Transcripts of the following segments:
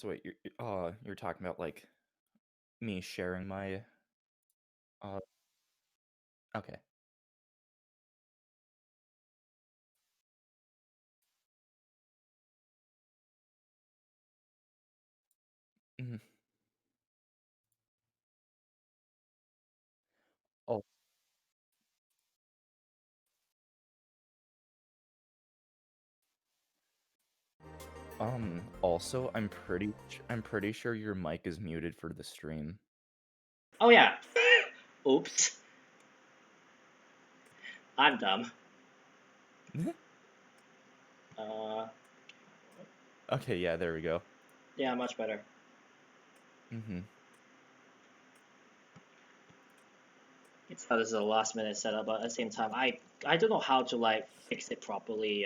So wait, you're talking about like me sharing my uh okay. Mhm. Oh, also I'm pretty sure your mic is muted for the stream. Oh yeah. Oops. I'm dumb. Uh, Okay, yeah, there we go. yeah, much better. Mm-hmm. It's how this is a last minute setup, but at the same time, I don't know how to like fix it properly.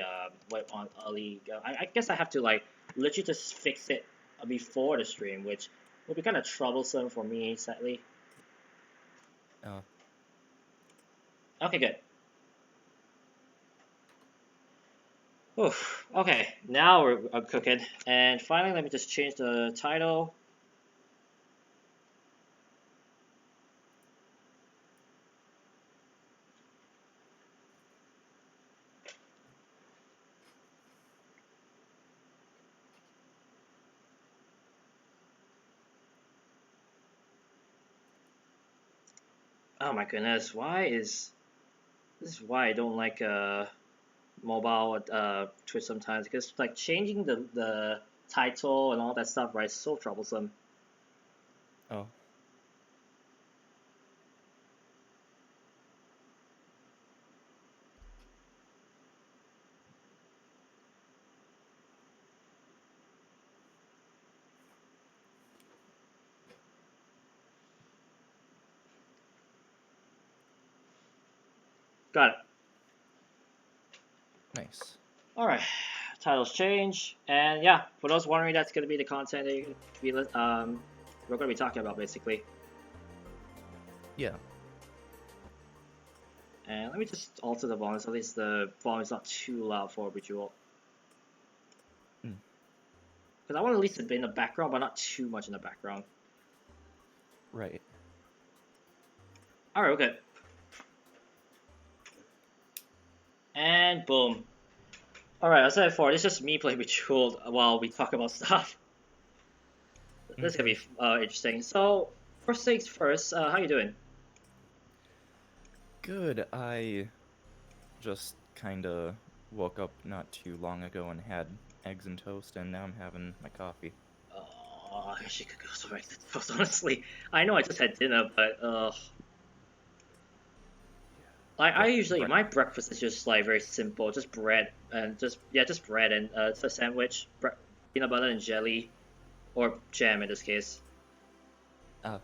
Wait on early. I guess I have to like literally just fix it before the stream, which will be kind of troublesome for me, sadly. Uh, Okay, good. Oof. Okay, now we're cooking. And finally, let me just change the title. Oh my goodness, why is this is why I don't like mobile Twitch sometimes because like changing the title and all that stuff, right, is so troublesome. oh, Got it. nice. All right, titles change, and yeah, for those wondering, that's gonna be the content that we're gonna be talking about basically. Yeah. And let me just alter the volume so at least the volume is not too loud for Bejeweled. Mm, Because I want at least a bit in the background, but not too much in the background. right. All right, okay. And boom. All right, as I said before, this is just me playing Bejeweled while we talk about stuff. This is gonna Mm-hmm. be interesting. So, first things first, how you doing? Good. I just kinda woke up not too long ago and had eggs and toast, and now I'm having my coffee. Oh, I wish you could go so back to toast, honestly. I know I just had dinner, but Yeah. I Bre usually bre my breakfast is just like very simple, just bread and just bread and it's a sandwich, peanut butter and jelly, or jam in this case. uh,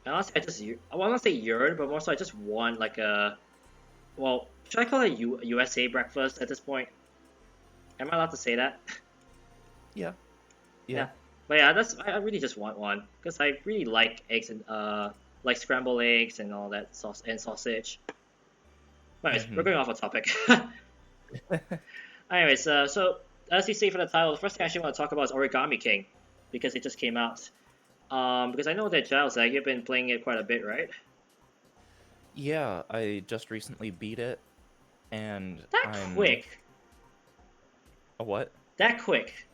And honestly, I want to say yearn, but more so I just want like a well, should I call it USA breakfast at this point? Am I allowed to say that? yeah. Yeah, Yeah. but yeah, that's I really just want one because I really like eggs and like scrambled eggs and all that sauce and sausage. Anyways, we're Mm-hmm. going off a topic. Anyways, so as you see from the title, the first thing I actually want to talk about is Origami King because it just came out. Because I know that Giles, you've been playing it quite a bit, right? Yeah, I just recently beat it, and That I'm quick, a what? that quick.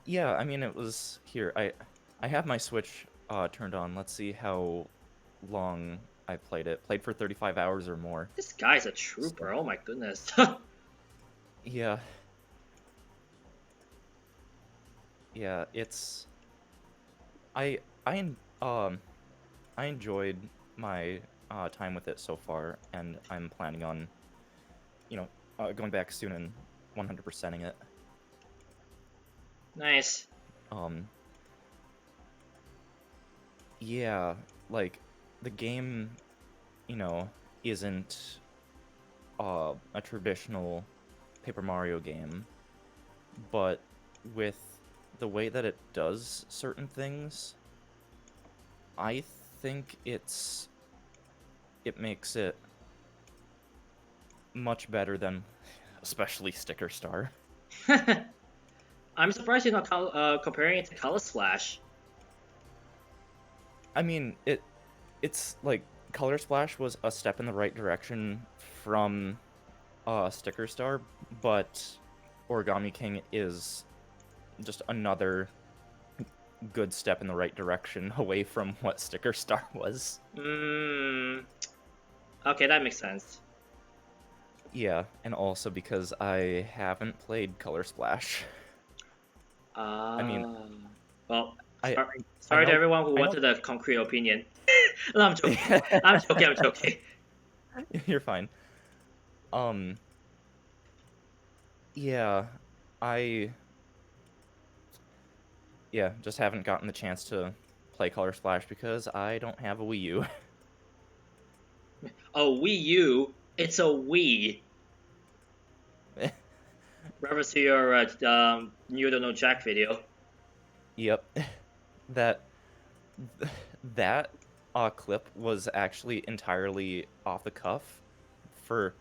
Yeah, I mean it was here. I have my Switch turned on. Let's see how long I played it. Played for 35 hours or more. This guy's a So, trooper. Oh my goodness. yeah. Yeah, it's I I en- um I enjoyed my time with it so far, and I'm planning on, you know, going back soon and 100%ing it. Nice. Um yeah, like the game, you know, isn't a traditional Paper Mario game, but with the way that it does certain things, I think it makes it much better than especially Sticker Star. I'm surprised you're not comparing it to Color Splash. I mean, it's like Color Splash was a step in the right direction from Sticker Star, but Origami King is just another good step in the right direction away from what Sticker Star was. Hmm. Okay, that makes sense. Yeah, and also because I haven't played Color Splash. I mean, Uh, well, I sorry, I sorry to know everyone who I know wanted a concrete opinion. No, I'm joking. I'm joking. I'm joking. you're fine. Um, yeah, I yeah, just haven't gotten the chance to play Color Splash because I don't have a Wii U. Oh, Wii U. It's a Wii. Reference to your you don't know Jack video. Yep. That that clip was actually entirely off the cuff for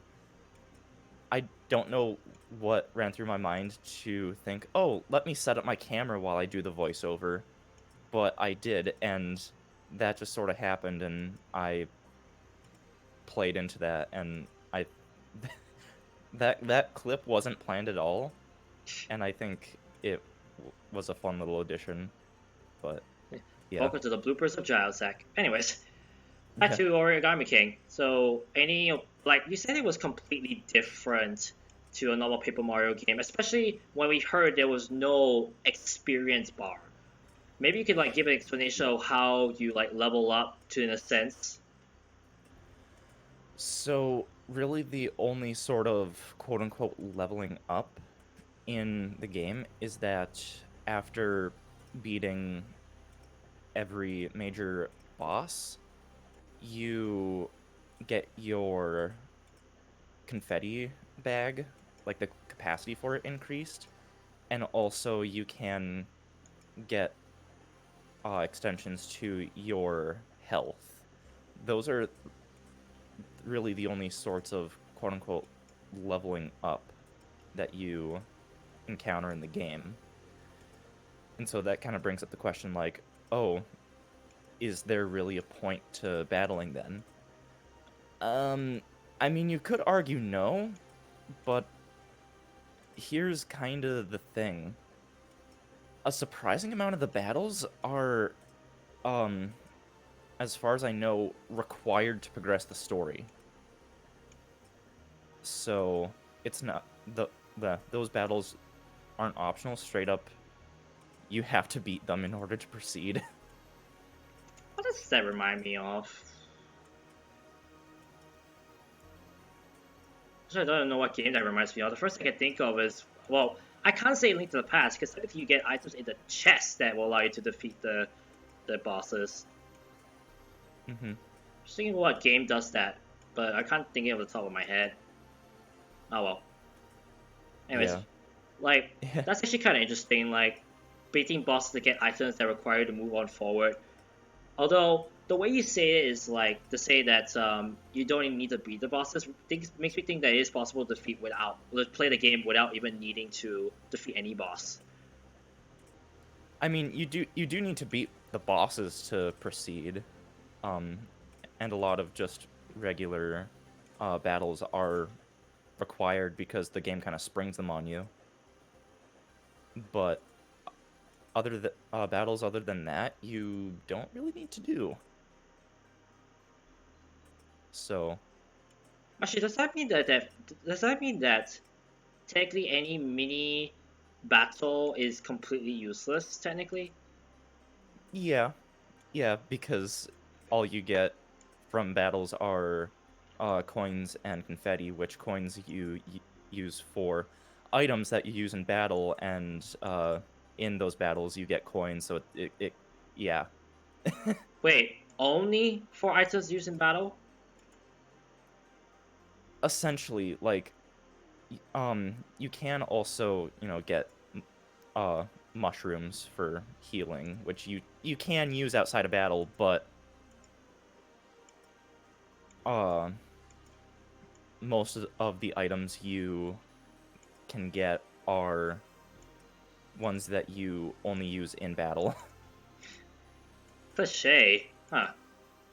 I don't know what ran through my mind to think, "Oh, let me set up my camera while I do the voiceover." But I did, and that just sort of happened, and I played into that, and I that clip wasn't planned at all, and I think it was a fun little addition. But yeah, Welcome to the bloopers of Giles Sack. Anyways, back yeah. to Origami King. So, any like you said, it was completely different to a normal Paper Mario game, especially when we heard there was no experience bar. Maybe you could like give an explanation of how you like level up to in a sense. So really, the only sort of quote unquote leveling up in the game is that after beating every major boss, you get your confetti bag, like the capacity for it increased, and also you can get extensions to your health. Those are really the only sorts of quote unquote leveling up that you encounter in the game. And so that kind of brings up the question like, oh, is there really a point to battling then? Um, I mean, you could argue no, but here's kind of the thing. A surprising amount of the battles are, um, as far as I know, required to progress the story. So it's not the those battles aren't optional. Straight up, you have to beat them in order to proceed. What does that remind me of? Actually, I don't know what game that reminds me of. The first thing I can think of is, well, I can't say Link to the Past because if you get items in the chest that will allow you to defeat the bosses. hmm Just thinking what game does that, but I can't think of the top of my head. Oh well. Anyways, Yeah. like Yeah. that's actually kind of interesting. Like beating bosses to get items that require you to move on forward. Although the way you say it is like to say that you don't even need to beat the bosses makes me think that it is possible to defeat without play the game without even needing to defeat any boss. I mean, you do need to beat the bosses to proceed. Um, and a lot of just regular battles are required because the game kind of springs them on you. But battles other than that, you don't really need to do. So, Actually, does that mean that technically any mini battle is completely useless technically? yeah, yeah, because all you get from battles are coins and confetti, which coins you use for items that you use in battle, and in those battles you get coins. So yeah, Wait, only for items used in battle? essentially, like, you can also get uh mushrooms for healing, which you can use outside of battle, but uh most of the items you can get are ones that you only use in battle. Cliche. Huh.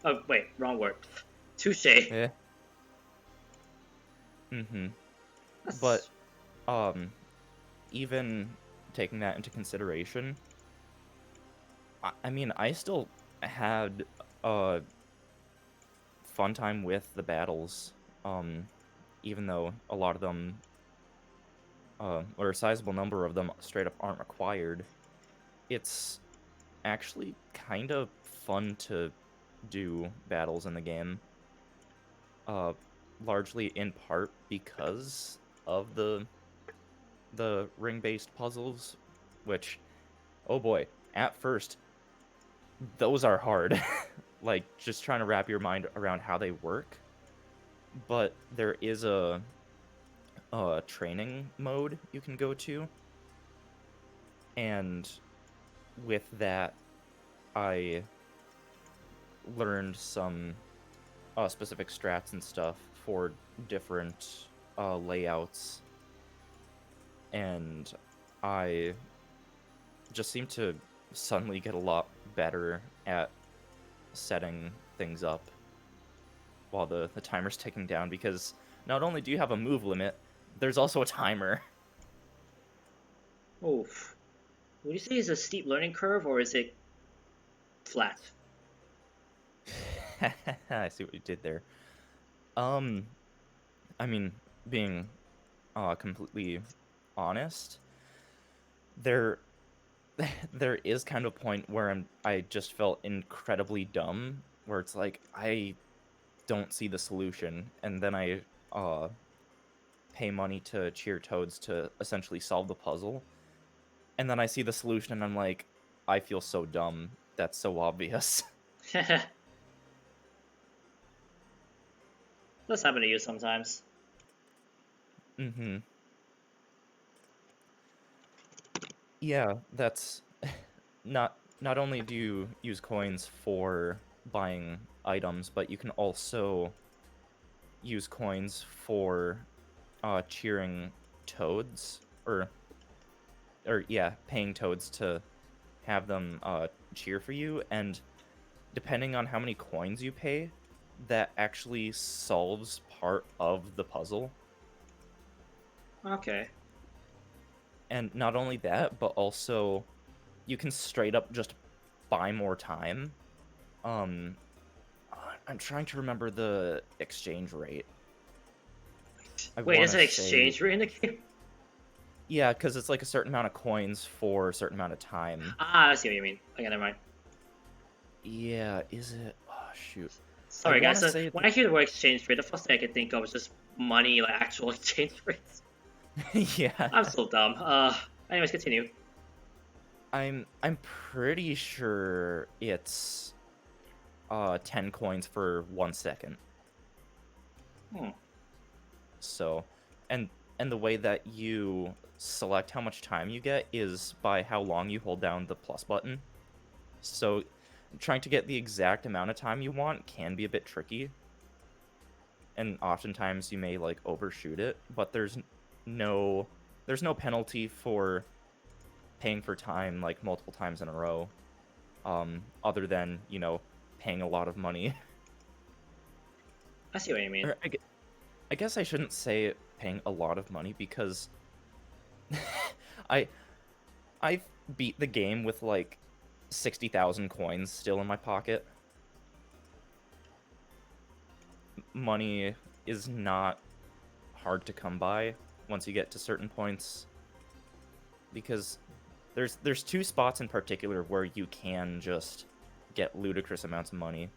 Oh, wait, wrong word. Touche. Yeah. Mm-hmm. But That's... um, even taking that into consideration, I mean, I still had a fun time with the battles. Um, even though a lot of them, or a sizable number of them, straight up aren't required. It's actually kind of fun to do battles in the game. Uh, Largely in part because of the ring-based puzzles, which, oh boy, at first those are hard. Like just trying to wrap your mind around how they work. But there is a training mode you can go to, and with that, I learned some specific strats and stuff for different layouts, and I just seem to suddenly get a lot better at setting things up while the timer's ticking down, because not only do you have a move limit, there's also a timer. Oof. Would you say it's a steep learning curve or is it flat? I see what you did there. Um, I mean, being completely honest, there there is kind of a point where I just felt incredibly dumb, where it's like I don't see the solution, and then I uh pay money to cheer toads to essentially solve the puzzle, and then I see the solution and I'm like, I feel so dumb. That's so obvious. Does happen to you sometimes. Mm-hmm. Yeah, that's not only do you use coins for buying items, but you can also use coins for cheering toads, or yeah, paying toads to have them cheer for you, and depending on how many coins you pay, that actually solves part of the puzzle. Okay. And not only that, but also you can straight up just buy more time. Um, I'm trying to remember the exchange rate. I Wait, want there's to an say, exchange rate in the game? yeah, because it's like a certain amount of coins for a certain amount of time. Ah, I see what you mean. Okay, never mind. Yeah, is it? Oh, shoot. I Sorry, want guys. to say When I hear the word exchange rate, the first thing I can think of is just money, like actual exchange rates. yeah. I'm so dumb. Anyways, continue. I'm pretty sure it's 10 coins for 1 second. Hmm. So, and and the way that you select how much time you get is by how long you hold down the plus button. So, trying to get the exact amount of time you want can be a bit tricky, and oftentimes you may like overshoot it, but no there's no penalty for paying for time like multiple times in a row, other than, paying a lot of money. I see what you mean. Or I guess I shouldn't say paying a lot of money, because I I beat the game with like 60,000 coins still in my pocket. Money is not hard to come by once you get to certain points, because there's two spots in particular where you can just get ludicrous amounts of money.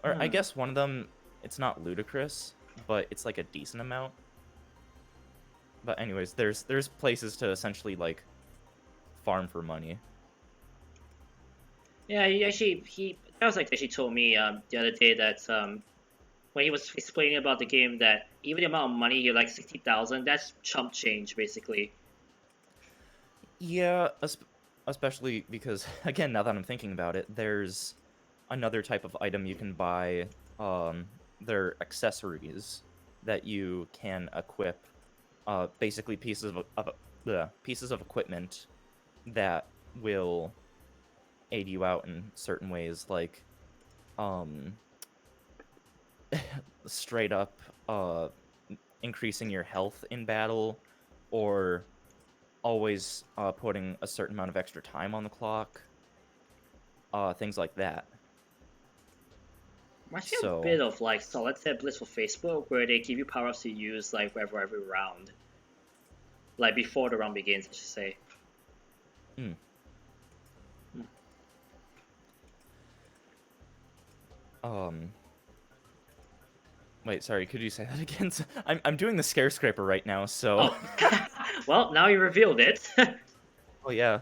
Or I Hmm. guess one of them, it's not ludicrous, but it's like a decent amount. But anyways, there's places to essentially like farm for money. Yeah, he that was like actually told me the other day that when he was explaining about the game that even the amount of money you like 60,000, that's chump change basically. Yeah, especially because again, now that I'm thinking about it, there's another type of item you can buy. They're accessories that you can equip. Basically pieces of pieces of equipment that will aid you out in certain ways, like um straight up increasing your health in battle, or always putting a certain amount of extra time on the clock, things like that. Reminds me a So, bit of like Solitaire Blitz for Facebook, where they give you power ups to use like for every round, like before the round begins, I should say. mm, Hmm. um, wait, sorry, could you say that again? I'm doing the scare scraper right now, so. Oh, well, now you revealed it. Oh yeah.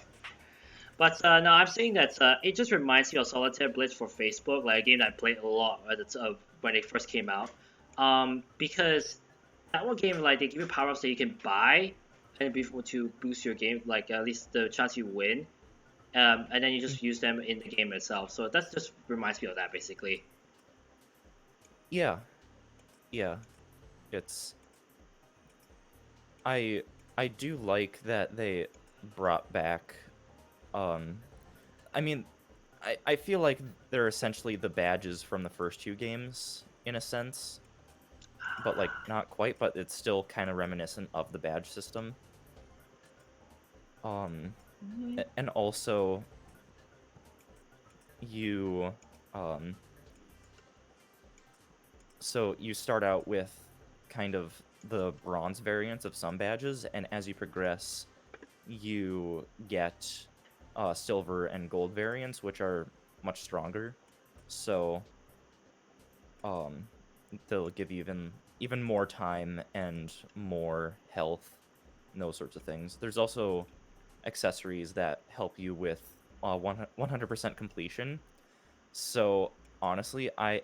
But no, I'm saying that it just reminds me of Solitaire Blitz for Facebook, like a game that I played a lot when it first came out. Because that one game, like they give you power ups that you can buy and before to boost your game, like at least the chance you win. And then you Mm, just use them in the game itself. So that just reminds me of that basically. yeah, yeah. It's I I do like that they brought back um I mean, I feel like they're essentially the badges from the first two games in a sense, but like not quite, but it's still kind of reminiscent of the badge system. Um and also you um so you start out with kind of the bronze variants of some badges, and as you progress, you get silver and gold variants, which are much stronger. So um, they'll give you even more time and more health, and those sorts of things. There's also accessories that help you with 100% completion. So honestly, I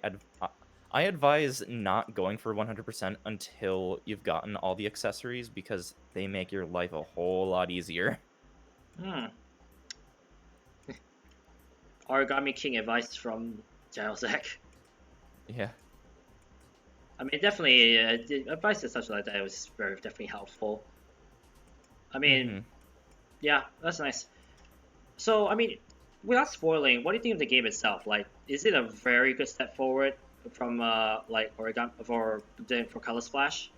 advise not going for 100% until you've gotten all the accessories, because they make your life a whole lot easier. Hmm. Origami King advice from Jailzek. Yeah. I mean, definitely, the advice is such like that was very definitely helpful. I mean, Mm-hmm. yeah, that's nice. So, I mean, without spoiling, what do you think of the game itself? Like, is it a very good step forward from like origami for Color Splash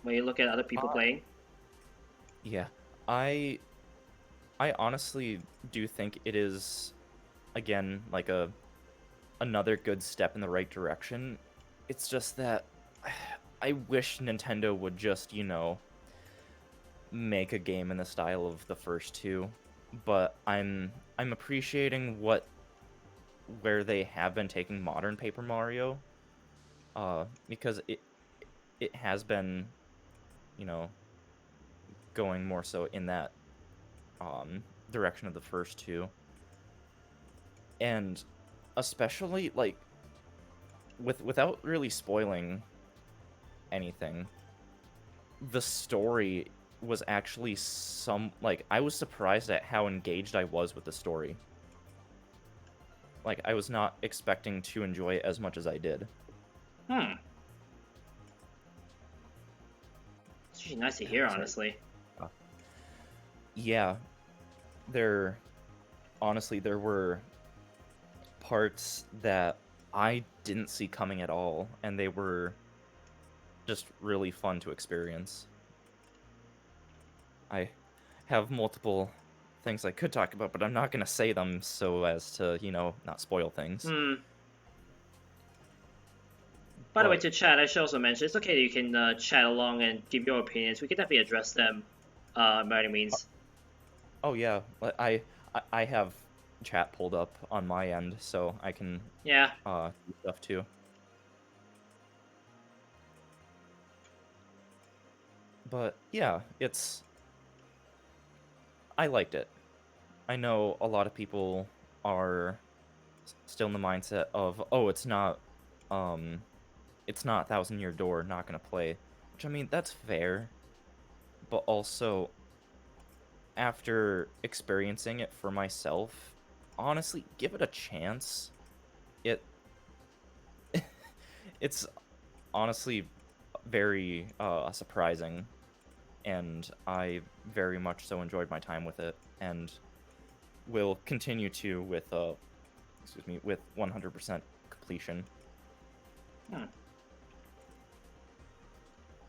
when you look at other people playing? Yeah. I I honestly do think it is, again, like another good step in the right direction. It's just that I wish Nintendo would just, make a game in the style of the first two. But I'm appreciating where they have been taking modern Paper Mario, because it has been, you know, going more so in that direction of the first two. And especially like without really spoiling anything, the story was actually I was surprised at how engaged I was with the story. Like I was not expecting to enjoy it as much as I did. Hmm, it's actually nice to hear, Sorry. honestly. Uh, yeah, there honestly there were parts that I didn't see coming at all, and they were just really fun to experience. I have multiple things I could talk about, but I'm not going to say them so as to, not spoil things. Hmm. By the way, But to chat, I should also mention it's okay that you can chat along and give your opinions. We can definitely address them by any uh, means. oh yeah, I have chat pulled up on my end, so I can Yeah. do stuff too. But yeah, I liked it. I know a lot of people are still in the mindset of, oh, um it's not Thousand Year Door, not gonna play. Which, I mean, that's fair, but also after experiencing it for myself, honestly, give it a chance. It it's honestly very surprising, and I very much so enjoyed my time with it, and will continue to with with 100% completion. Hmm.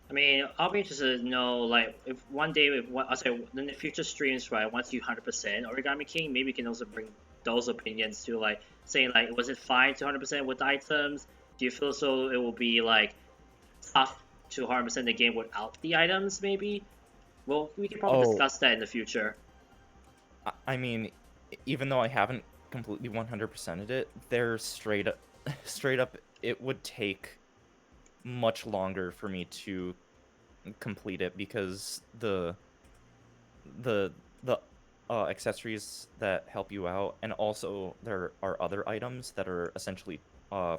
I mean, I'll be interested to know, like, if one day, if I'll say in the future streams, right, once you 100% Origami King, maybe we can also bring those opinions to, like, saying, like, was it fine to 100% with items? Do you feel so it will be, like, tough to 100% the game without the items, maybe? Well, we can probably Oh, discuss that in the future. I mean, even though I haven't completely 100%ed it, they're straight up, straight up, it would take much longer for me to complete it because the accessories that help you out, and also there are other items that are essentially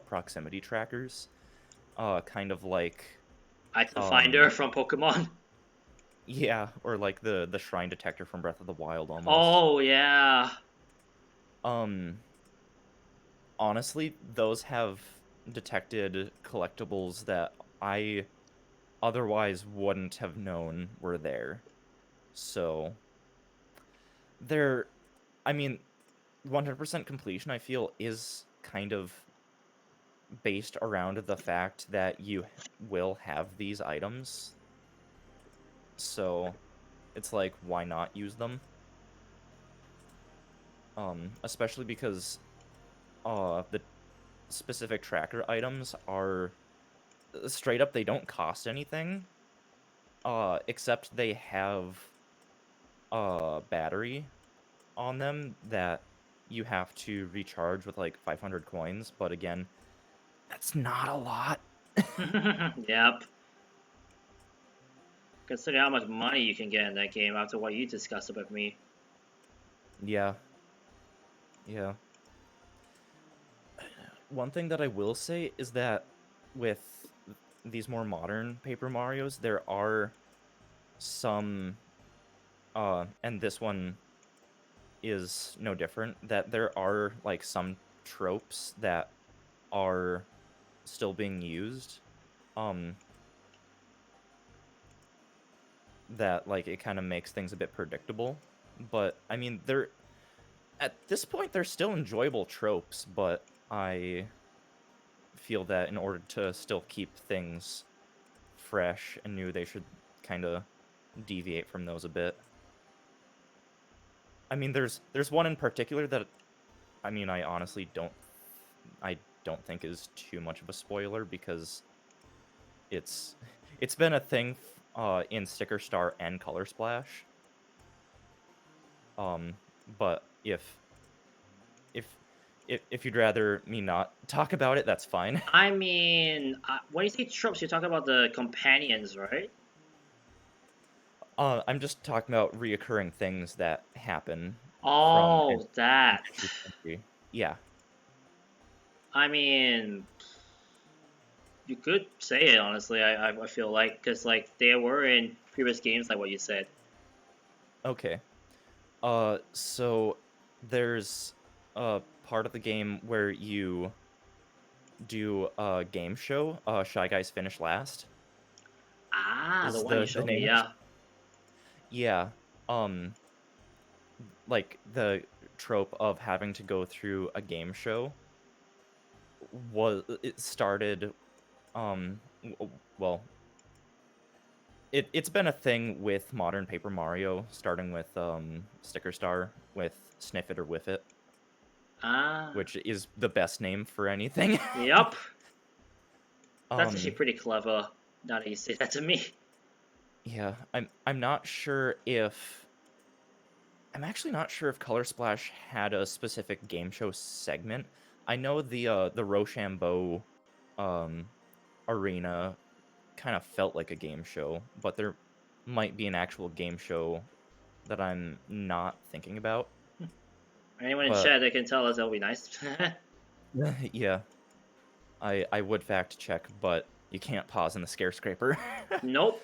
proximity trackers, kind of like Item um Finder from Pokemon. yeah, or like the shrine detector from Breath of the Wild almost. Oh, yeah. Um Honestly, those have detected collectibles that I otherwise wouldn't have known were there. So, they're I mean, 100% completion I feel is kind of based around the fact that you will have these items. So, it's like why not use them? Especially because the specific tracker items are straight up, they don't cost anything. Except they have a battery on them that you have to recharge with like 500 coins, but again, that's not a lot. Yep. Consider how much money you can get in that game after what you discussed with me. Yeah, yeah. One thing that I will say is that with these more modern Paper Marios, there are some and this one is no different, that there are like some tropes that are still being used. Um that like it kind of makes things a bit predictable. But I mean, they're at this point they're still enjoyable tropes, but I feel that in order to still keep things fresh and new, they should kind of deviate from those a bit. I mean, there's one in particular that I mean, I don't think is too much of a spoiler because it's it's been a thing in Sticker Star and Color Splash. But if if you'd rather me not talk about it, that's fine. I mean, when you say tropes, you're talking about the companions, right? I'm just talking about reoccurring things that happen from Oh, that. entry to entry. Yeah. I mean, you could say it honestly. I feel like because like they were in previous games, like what you said. Okay. So there's a part of the game where you do a game show. Shy Guys Finish Last Ah, the is one you the showed me. name of Yeah. yeah. Um, like the trope of having to go through a game show was it started well, it's been a thing with modern Paper Mario, starting with Sticker Star with Sniff It or Whiff It, Ah. which is the best name for anything. Yep. That's actually um pretty clever. Now that you say that to me. yeah, I'm not sure if I'm actually not sure if Color Splash had a specific game show segment. I know the Rochambeau um arena kind of felt like a game show, but there might be an actual game show that I'm not thinking about. Anyone in But chat that can tell us, that'll be nice. yeah, I would fact check, but you can't pause in the scare scraper. Nope.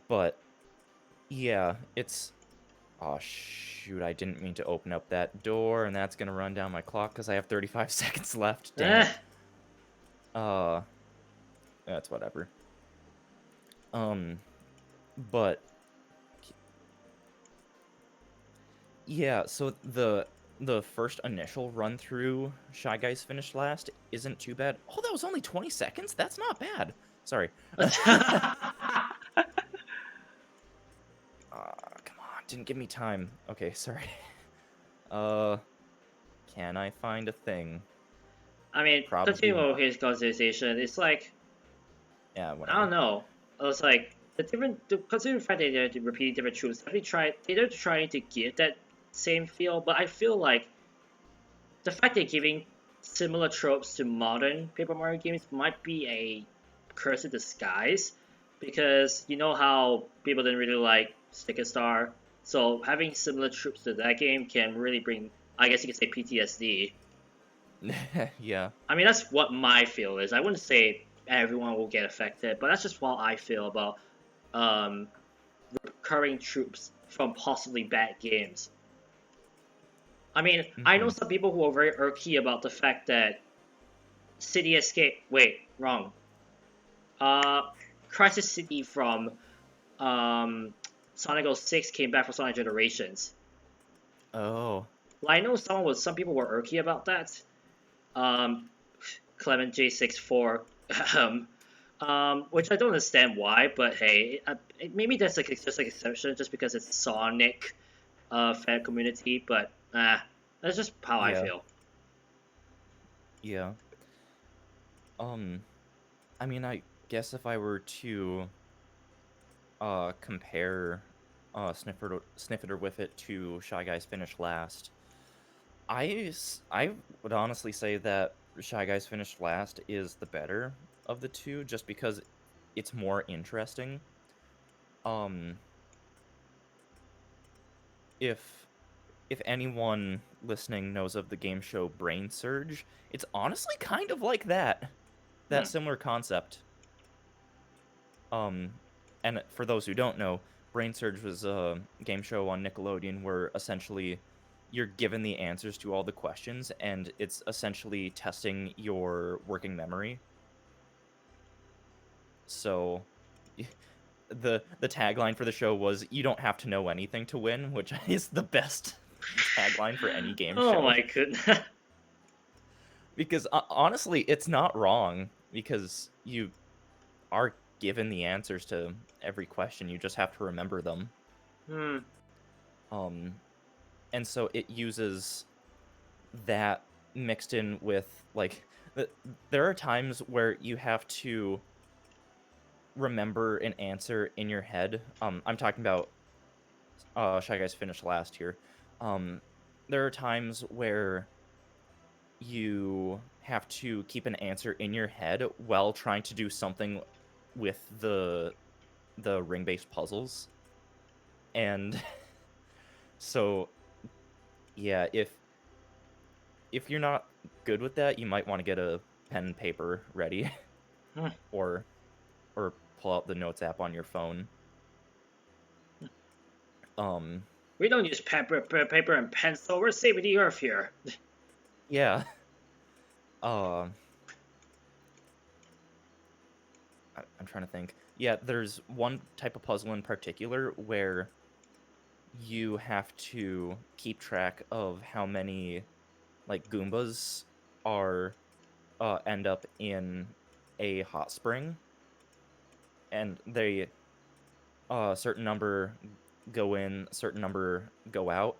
But yeah, it's oh shoot, I didn't mean to open up that door, and that's gonna run down my clock because I have 35 seconds left. Dang Eh. it. Uh, that's whatever. Um, but yeah, so the first initial run through Shy Guys finished last isn't too bad. Oh, that was only 20 seconds? That's not bad. Sorry. Come on, didn't give me time. Okay, sorry. Uh, can I find a thing? I mean, Probably continuing with not. his conversation, it's like Yeah, I don't whatever. know. It's like considering the fact that they're repeating different troops, they're trying to give that same feel, but I feel like the fact they're giving similar tropes to modern Paper Mario games might be a curse in disguise, because you know how people didn't really like Sticker Star, so having similar troops to that game can really bring, I guess you could say, PTSD. Yeah. I mean, that's what my feel is. I wouldn't say everyone will get affected, but that's just what I feel about um, recurring troops from possibly bad games. I mean, I know Hmm. some people who are very irky about the fact that City Escape. Wait, wrong. Uh, Crisis City from um, Sonic 06 came back for Sonic Generations. Oh, Well, I know some people were irky about that. Um, Clement J64, which I don't understand why, but hey, maybe that's like just like exception just because it's Sonic fan community, but that's just how I yeah, feel. yeah. Um, I mean, I guess if I were to compare Sniffitter with it to Shy Guys finished last, I would honestly say that Shy Guys finished last is the better of the two, just because it's more interesting. Um, if if anyone listening knows of the game show Brain Surge, it's honestly kind of like that Hmm. similar concept. Um, and for those who don't know, Brain Surge was a game show on Nickelodeon where essentially you're given the answers to all the questions, and it's essentially testing your working memory. So the tagline for the show was "You don't have to know anything to win," which is the best tagline for any game Oh show. my goodness. Because honestly, it's not wrong because you are given the answers to every question. You just have to remember them. Hmm. Um, and so it uses that mixed in with like there are times where you have to remember an answer in your head. I'm talking about Shy Guys finished last here. Um, there are times where you have to keep an answer in your head while trying to do something with the ring-based puzzles. And so yeah, if you're not good with that, you might want to get a pen and paper ready Hmm. or pull out the notes app on your phone. Um We don't use paper and pencil. We're saving the earth here. yeah. Uh I'm trying to think. Yeah, there's one type of puzzle in particular where you have to keep track of how many like Goombas are end up in a hot spring, and they a certain number go in, a certain number go out,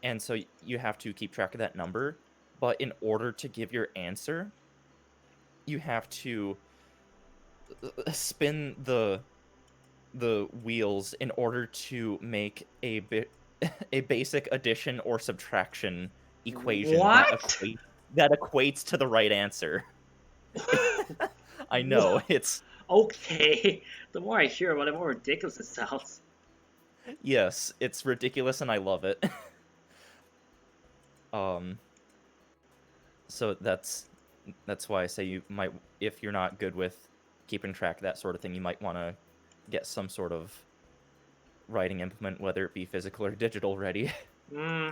and so you have to keep track of that number. But in order to give your answer, you have to spin the wheels in order to make a bit a basic addition or subtraction equation What? that equates to the right answer. I know What? it's Okay. The more I hear about it, the more ridiculous it sounds. yes, it's ridiculous and I love it. um so that's why I say you might, if you're not good with keeping track of that sort of thing, you might want to get some sort of writing implement, whether it be physical or digital, ready. Hmm.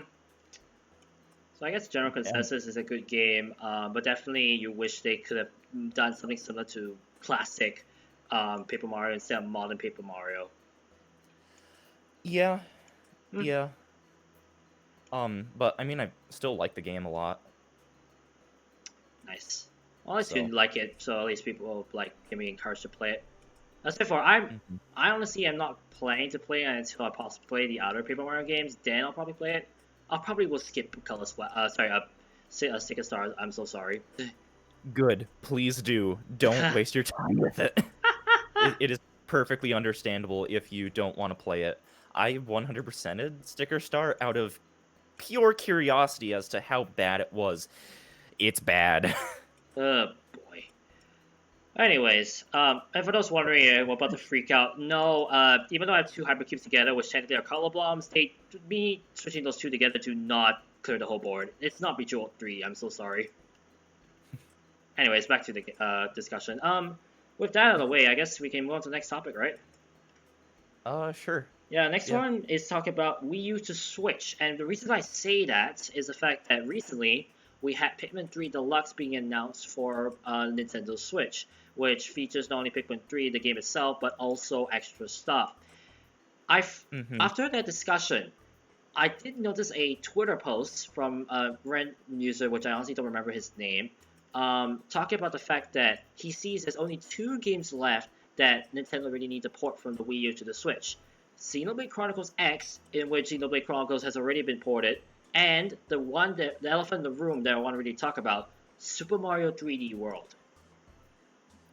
So I guess general And consensus is a good game, but definitely you wish they could have done something similar to classic Paper Mario instead of modern Paper Mario. Yeah, Hmm, yeah. But I mean, I still like the game a lot. nice. Well, at least you So, like it, so at least people like can be encouraged to play it. As for mhm. I honestly am not planning to play it until I possibly play the other Paper Mario games. Then I'll probably play it. I'll probably will skip Color Splash. Sorry, Sticker Stars. I'm so sorry. Good. Please do. Don't waste your time with it. It is perfectly understandable if you don't want to play it. I 100%ed Sticker Star out of pure curiosity as to how bad it was. It's bad. Oh boy. Anyways, and for those wondering, we're about to freak out. No, even though I have two hypercubes together, which technically are color blobs, me switching those two together do not clear the whole board. It's not Bejeweled 3. I'm so sorry. Anyways, back to the discussion. With that out of the way, I guess we can move on to the next topic, right? Sure. Yeah, next Yeah. one is talk about Wii U to Switch, and the reason I say that is the fact that recently we had Pikmin 3 Deluxe being announced for Nintendo Switch, which features not only Pikmin 3, the game itself, but also extra stuff. I Mhm. After that discussion, I did notice a Twitter post from a random user, which I honestly don't remember his name, talking about the fact that he sees there's only two games left that Nintendo really needs to port from the Wii U to the Switch. Xenoblade Chronicles X, in which Xenoblade Chronicles has already been ported, and the elephant in the room that I want to really talk about, Super Mario 3D World.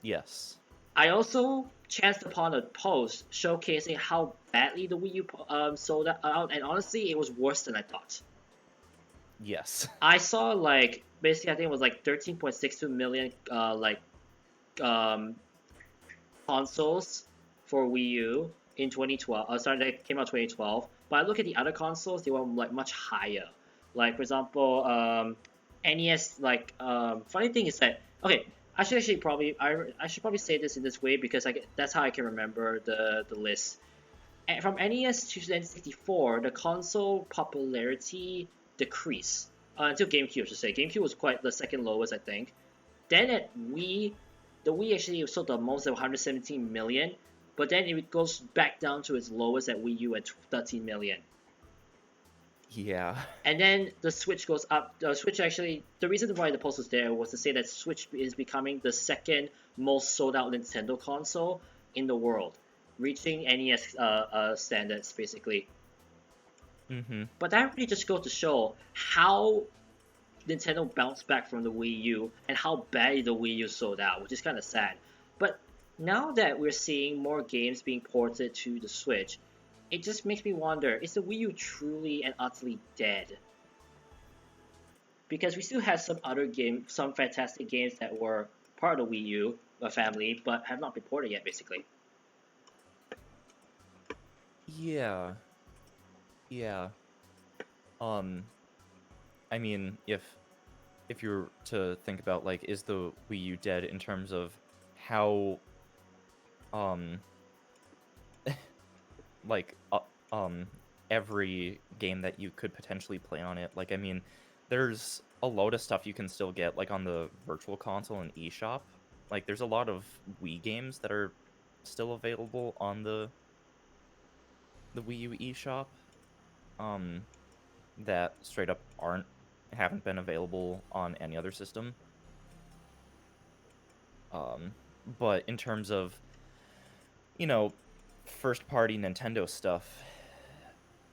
Yes. I also chanced upon a post showcasing how badly the Wii U sold out, and honestly, it was worse than I thought. Yes. I saw like basically I think it was like 13.62 million um, consoles for Wii U in 2012. Sorry, that came out 2012. But I look at the other consoles, they were like much higher. Like for example, NES. Funny thing is that okay, I should probably say this in this way because that's how I can remember the list. From NES to N64, the console popularity decreased until GameCube. I should say GameCube was quite the second lowest, I think. Then at Wii, the Wii actually sold the most at 117 million, but then it goes back down to its lowest at Wii U at 13 million. Yeah. And then the Switch goes up. The Switch actually, the reason why the post was there was to say that Switch is becoming the second most sold out Nintendo console in the world, reaching NES standards basically. Mhm. But that really just goes to show how Nintendo bounced back from the Wii U and how badly the Wii U sold out, which is kind of sad. But now that we're seeing more games being ported to the Switch, it just makes me wonder, is the Wii U truly and utterly dead? Because we still have some fantastic games that were part of the Wii U family, but have not been ported yet, basically. Yeah. Yeah. Um I mean, if you were to think about like is the Wii U dead in terms of how um like every game that you could potentially play on it. Like I mean, there's a load of stuff you can still get like on the virtual console and eShop. Like there's a lot of Wii games that are still available on the Wii U eShop um that straight up haven't been available on any other system. But in terms of, you know, first party Nintendo stuff,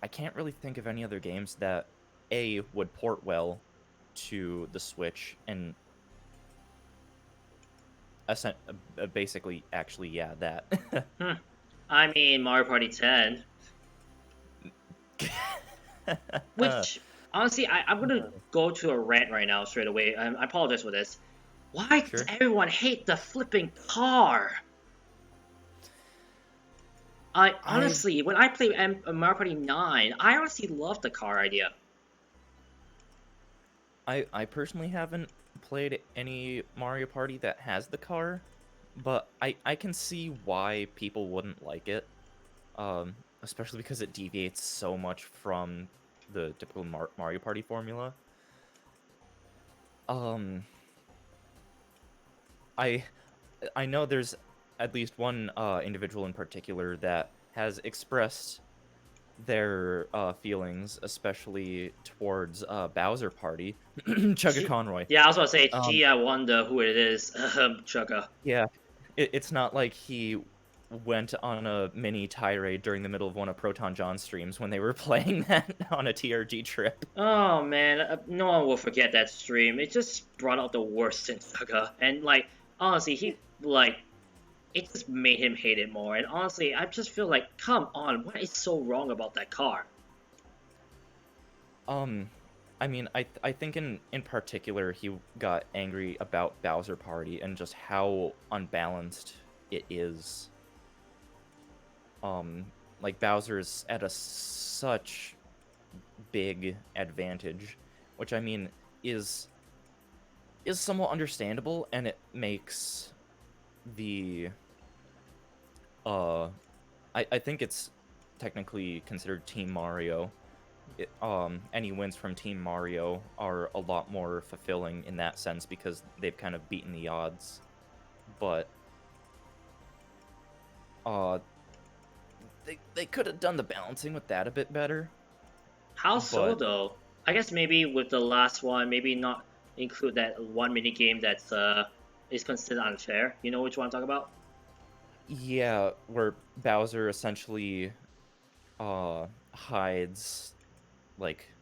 I can't really think of any other games that A would port well to the Switch and basically actually yeah, that. Hmm. I mean, Mario Party 10, which honestly, I'm gonna go to a rant right now straight away. I apologize for this. Why does Sure. everyone hate the flipping car? I I honestly, when I play Mario Party 9, I honestly love the car idea. I personally haven't played any Mario Party that has the car, but I can see why people wouldn't like it. Especially because it deviates so much from the typical Mario Party formula. Um, I I know there's at least one individual in particular that has expressed their feelings, especially towards Bowser Party, Chugga Gee, Conroy. yeah, I was about to say, Um, gee, I wonder who it is. Chugga. yeah, it's not like he went on a mini tirade during the middle of one of Proton John's streams when they were playing that on a TRG trip. Oh man, no one will forget that stream. It just brought out the worst in Chugga, and like honestly, he like it just made him hate it more. And honestly, I just feel like, come on, what is so wrong about that car? Um, I mean, I think in particular he got angry about Bowser Party and just how unbalanced it is. Like Bowser's at a such big advantage, which I mean is somewhat understandable, and it makes the uh I think it's technically considered Team Mario. Any wins from Team Mario are a lot more fulfilling in that sense because they've kind of beaten the odds. But uh, they could have done the balancing with that a bit better. How so But though? I guess maybe with the last one, maybe not include that one mini game that's is considered unfair. You know which one I'm talking about? yeah, where Bowser essentially hides like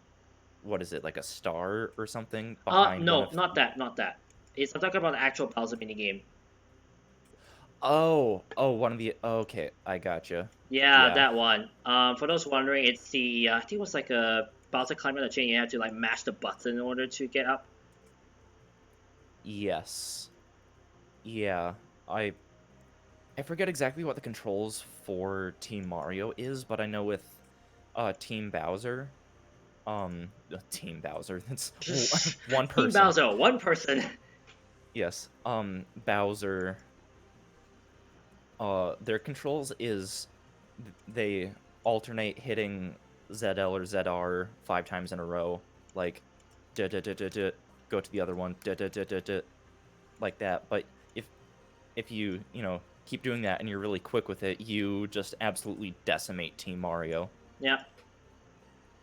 what is it, like a star or something behind one No, of not that, not that. I'm talking about the actual Bowser mini game. one of the okay, I gotcha. Yeah, Yeah. that one. For those wondering, it's the I think it was like a Bowser climbing the chain. You have to like mash the button in order to get up. Yes. Yeah. I forget exactly what the controls for Team Mario is, but I know with Team Bowser, Team Bowser, that's one Team person. Bowser, one person. Yes. Bowser, their controls is they alternate hitting ZL or ZR 5 times in a row, like da da da da da, go to the other one, da da da da da, like that. But if you keep doing that and you're really quick with it, you just absolutely decimate Team Mario. Yeah,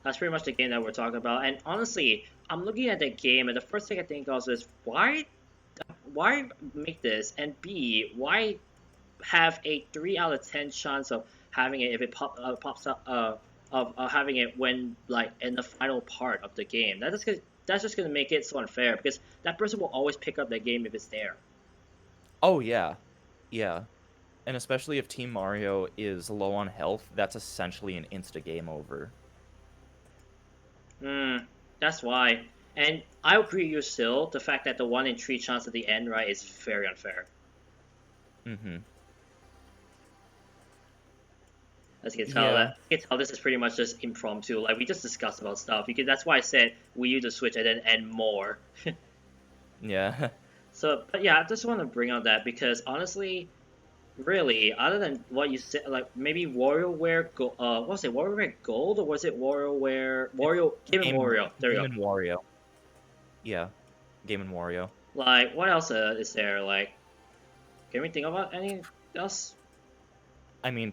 that's pretty much the game that we're talking about. And honestly, I'm looking at that game, and the first thing I think of is why make this, and B, why have a 3 out of 10 chance of having it if it pops up of having it when like in the final part of the game. That's just gonna make it so unfair because that person will always pick up that game if it's there. Oh yeah, yeah, and especially if Team Mario is low on health, that's essentially an insta game over. Hmm, that's why. And I agree with you still. The fact that the 1 in 3 chance at the end, right, is very unfair. Mm-hmm. As you can tell, Yeah, this is pretty much just impromptu. Like we just discussed about stuff. That's why I said Wii U to Switch and then and more. yeah. So, but yeah, I just want to bring out that because honestly, really, other than what you said, like maybe WarioWare, what was it, WarioWare Gold, or was it WarioWare, It's Wario, Game and Game Wario? There we Game go. and Wario. Yeah, Game and Wario. Like, what else is there? Like, can we think about any else? I mean,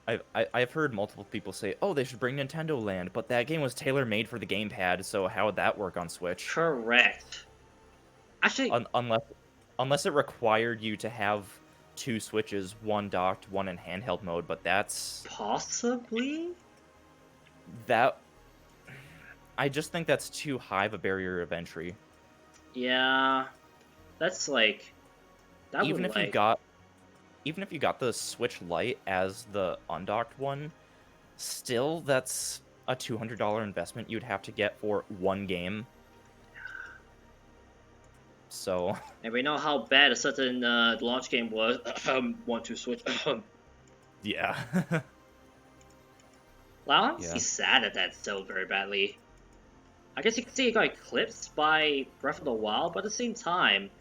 I've heard multiple people say, "Oh, they should bring Nintendo Land," but that game was tailor made for the gamepad, so how would that work on Switch? Correct. Actually, Unless it required you to have two Switches, one docked, one in handheld mode, but possibly. that I just think that's too high of a barrier of entry. Yeah, that's like that Even would if you like. got even if you got the Switch Lite as the undocked one, still that's a $200 investment you'd have to get for one game. So, And we know how bad a certain launch game was. Want to switch. yeah. Well, I'm honestly Yeah. sad at that so very badly. I guess you could say it got eclipsed by Breath of the Wild, but at the same time,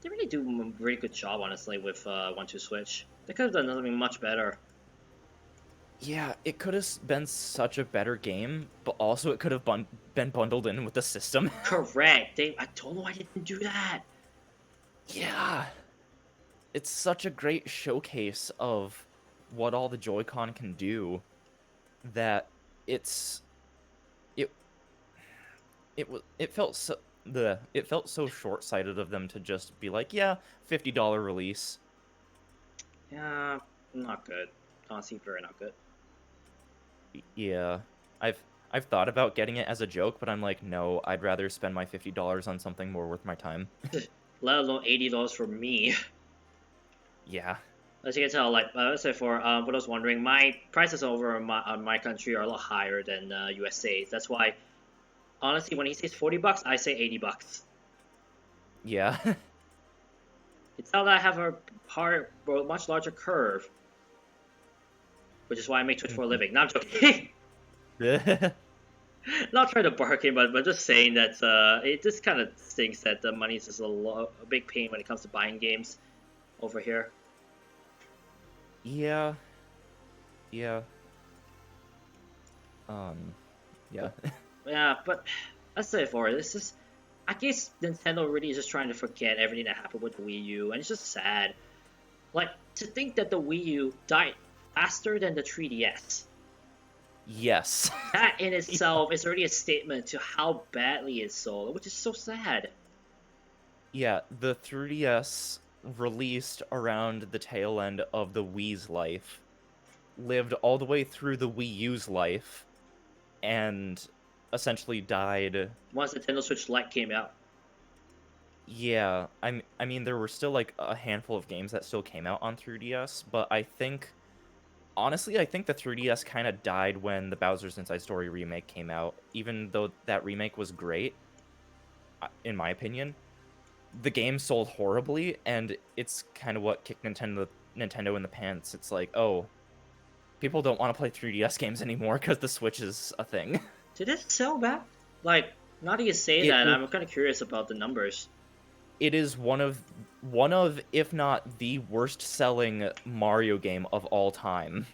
they really do a really good job, honestly, with 1-2 Switch. They could have done something much better. Yeah, it could have been such a better game, but also it could have been bundled in with the system. Correct. I don't know why they didn't do that. Yeah. it's such a great showcase of what all the Joy-Con can do that it's it it felt so short-sighted of them to just be like, yeah, $50 release. Yeah, not good. Honestly, very not good. Yeah, I've thought about getting it as a joke, but I'm like, no, I'd rather spend my $50 on something more worth my time. Let alone $80 for me. Yeah. As you can tell, like let's say for what I was wondering, my prices over on my country are a lot higher than USA's. That's why, honestly, when he says $40, I say $80. Yeah. It's not that I have a much larger curve, which is why I make Twitch for a living. Not joking. Not trying to bargain, but just saying that it just kind of stinks that the money is just a big pain when it comes to buying games over here. Yeah. Yeah. Yeah. Yeah, but let's say for it. This is, I guess Nintendo really is just trying to forget everything that happened with the Wii U, and it's just sad. Like, to think that the Wii U died faster than the 3DS. Yes. That in itself is already a statement to how badly it sold, which is so sad. Yeah, the 3DS released around the tail end of the Wii's life, lived all the way through the Wii U's life, and essentially died. Once Nintendo Switch Lite came out. Yeah, I mean there were still like a handful of games that still came out on 3DS, but I think honestly I think the 3DS kind of died when the Bowser's Inside Story remake came out. Even though that remake was great, in my opinion, the game sold horribly, and it's kind of what kicked Nintendo in the pants. It's like, oh, people don't want to play 3DS games anymore because the Switch is a thing. Did it sell bad? Like, now that you say It that, is, I'm kind of curious about the numbers. it is one of if not the worst selling Mario game of all time.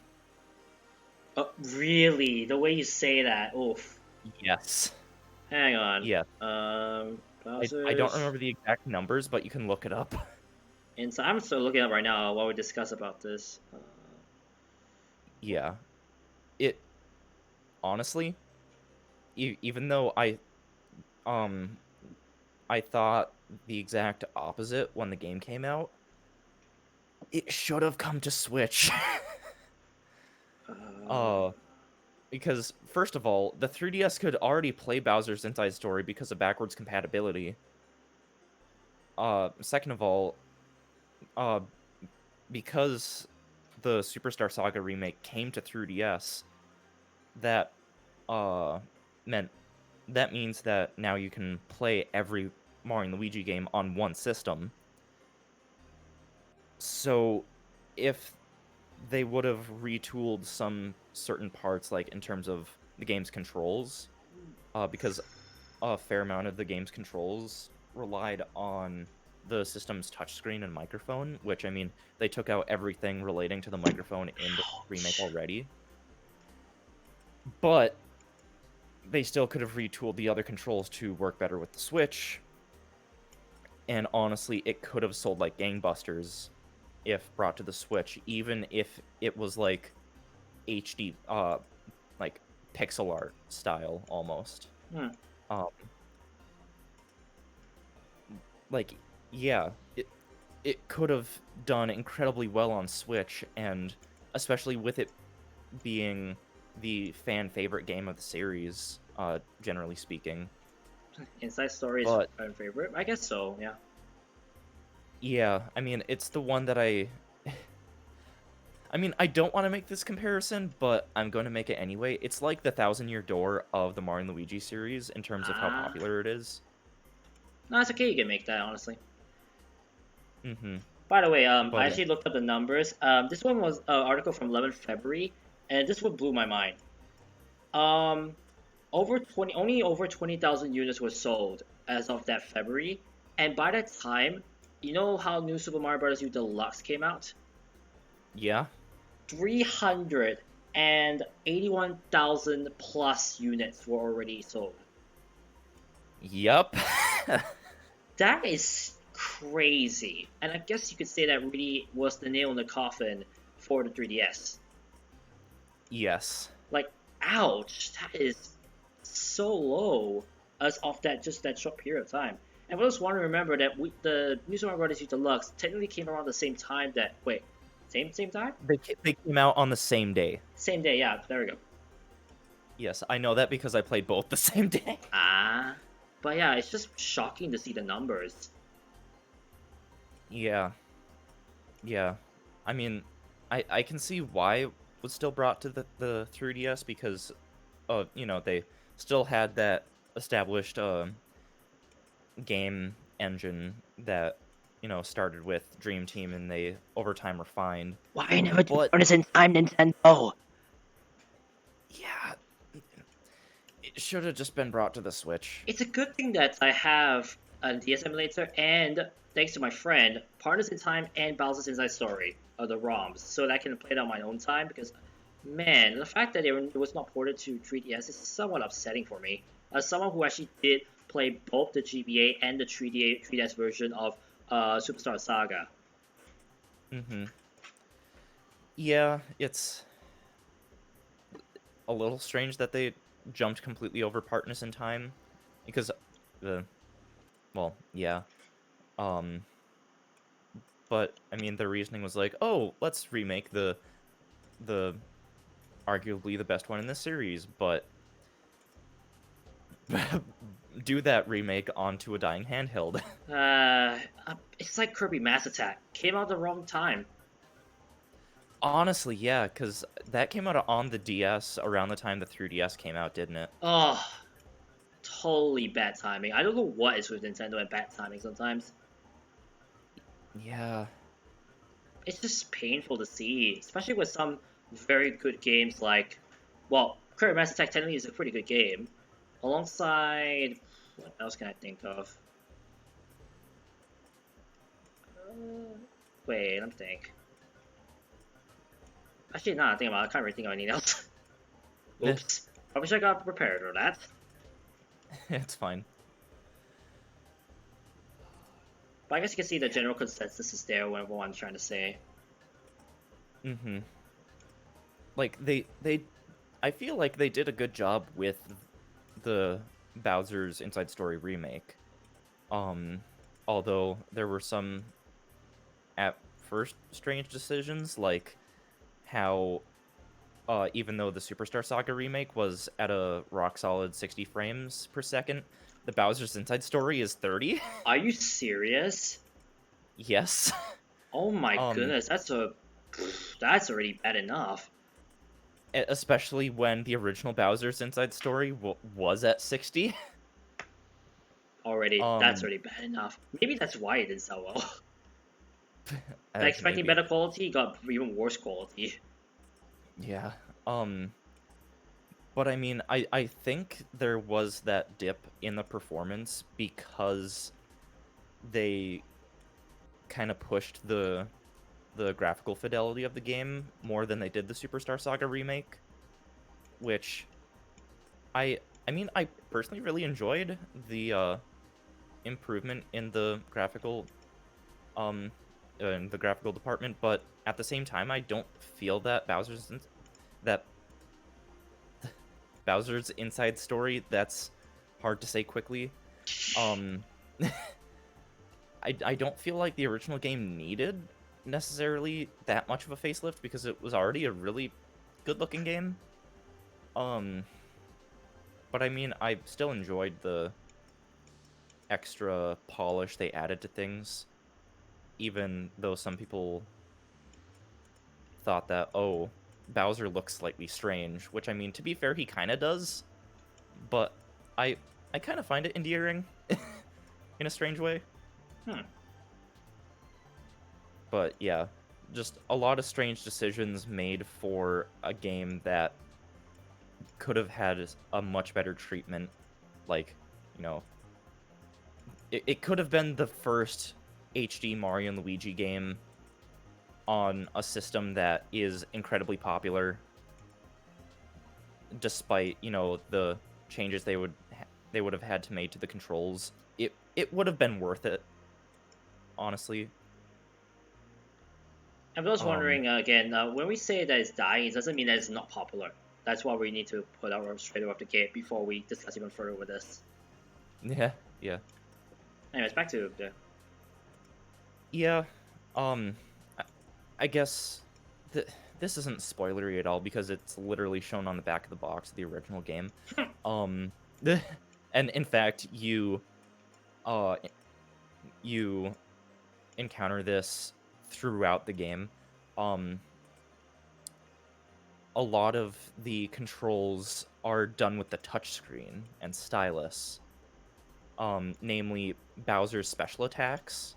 Really? The way you say that? Oof. Yes. Hang on. Yeah. I don't Bowser's remember the exact numbers, but you can look it up. Inside. I'm still looking up right now while we discuss about this. Yeah. It honestly, even though um I thought the exact opposite when the game came out, it should have come to Switch. Uh, uh because first of all, the 3DS could already play Bowser's Inside Story because of backwards compatibility. Second of all, uh because the Superstar Saga remake came to 3DS, that uh meant that means that now you can play every Mario and Luigi game on one system. So if they would have retooled some certain parts, like in terms of the game's controls, because a fair amount of the game's controls relied on the system's touchscreen and microphone, which, I mean, they took out everything relating to the microphone in the remake already. But they still could have retooled the other controls to work better with the Switch. And honestly, it could have sold like gangbusters if brought to the Switch, even if it was like HD, like pixel art style almost. hmm. Um, like, yeah, it could have done incredibly well on Switch, and especially with it being the fan favorite game of the series, generally speaking. Inside Story is But my favorite. I guess so. Yeah. yeah, I mean, it's the one that I mean, I don't want to make this comparison, but I'm going to make it anyway. It's like the Thousand Year Door of the Mario and Luigi series in terms of how Ah. popular it is. No, it's okay. You can make that honestly. Mm-hmm. By the way, I But actually looked up the numbers. This one was an article from 11th February, and this one blew my mind. Um, only over 20,000 units were sold as of that February, and by that time, you know how New Super Mario Bros. U Deluxe came out? yeah, 381,000 plus units were already sold. yep. That is crazy. And I guess you could say that really was the nail in the coffin for the 3DS. Yes. Like, ouch, that is so low as of that short period of time. And I just want to remember that the New Super Mario Bros. U Deluxe technically came around the same time that same time? They came out on the same day. Same day, yeah, there we go. Yes, I know that because I played both the same day. Ah. But yeah, it's just shocking to see the numbers. Yeah. Yeah. I mean, I can see why it was still brought to the 3DS because they still had that established game engine that started with Dream Team and they over time refined. Why never did But this in time, Nintendo? yeah, it should have just been brought to the Switch. It's a good thing that I have a DS emulator and, thanks to my friend, Partners in Time and Bowser's Inside Story are the ROMs, so that I can play it on my own time. Because, man, the fact that it was not ported to 3DS is somewhat upsetting for me. As someone who actually did play both the GBA and the 3DS version of Superstar Saga. Mm-hmm. Yeah, it's a little strange that they jumped completely over Partners in Time because the well, yeah. Um, but I mean, the reasoning was like, oh, let's remake the arguably the best one in the series, but do that remake onto a dying handheld. It's like Kirby Mass Attack. Came out the wrong time. Honestly, yeah, because that came out on the DS around the time the 3DS came out, didn't it? Oh, totally bad timing. I don't know what is with Nintendo and bad timing sometimes. Yeah. It's just painful to see, especially with some very good games like, well, Kirby Mass Attack technically is a pretty good game. Alongside, what else can I think of? Wait, let me think. Actually, now I think about it, I can't really think of anything else. Oops. I wish I got prepared for that. It's fine. But I guess you can see the general consensus is there with what I'm trying to say. Mm-hmm. Like I feel like they did a good job with the Bowser's Inside Story remake. Although there were some at first strange decisions, like how even though the Superstar Saga remake was at a rock solid 60 frames per second, the Bowser's Inside Story is 30. Are you serious? Yes. Oh my um goodness, that's already bad enough. Especially when the original Bowser's Inside Story was at 60. That's um already bad enough. Maybe that's why it didn't sell well. Like expecting Maybe. better quality, got even worse quality. Yeah. um but I mean, I think there was that dip in the performance because they kind of pushed the graphical fidelity of the game more than they did the Superstar Saga remake, which I mean, I personally really enjoyed the improvement um in the graphical department, but at the same time I don't feel that that Bowser's Inside Story, that's hard to say quickly. Um I don't feel like the original game needed necessarily that much of a facelift because it was already a really good-looking game. Um, but I mean, I still enjoyed the extra polish they added to things, even though some people thought that, oh, Bowser looks slightly strange, which I mean, to be fair, he kind of does, but I I kind of find it endearing in a strange way. Hmm. But yeah, just a lot of strange decisions made for a game that could have had a much better treatment. Like, you know, it could have been the first HD Mario and Luigi game on a system that is incredibly popular, despite, the changes they would have had to make to the controls. It would have been worth it. honestly. I'm just Um, wondering again, when we say that it's dying, it doesn't mean that it's not popular. That's what we need to put out straight off the gate before we discuss even further with this. yeah, yeah, Anyways, back to the. yeah. Um, I, I guess th this isn't spoilery at all because it's literally shown on the back of the box of the original game. Um, and in fact, uh, you encounter this throughout the game. Um, a lot of the controls are done with the touchscreen and stylus, namely Bowser's special attacks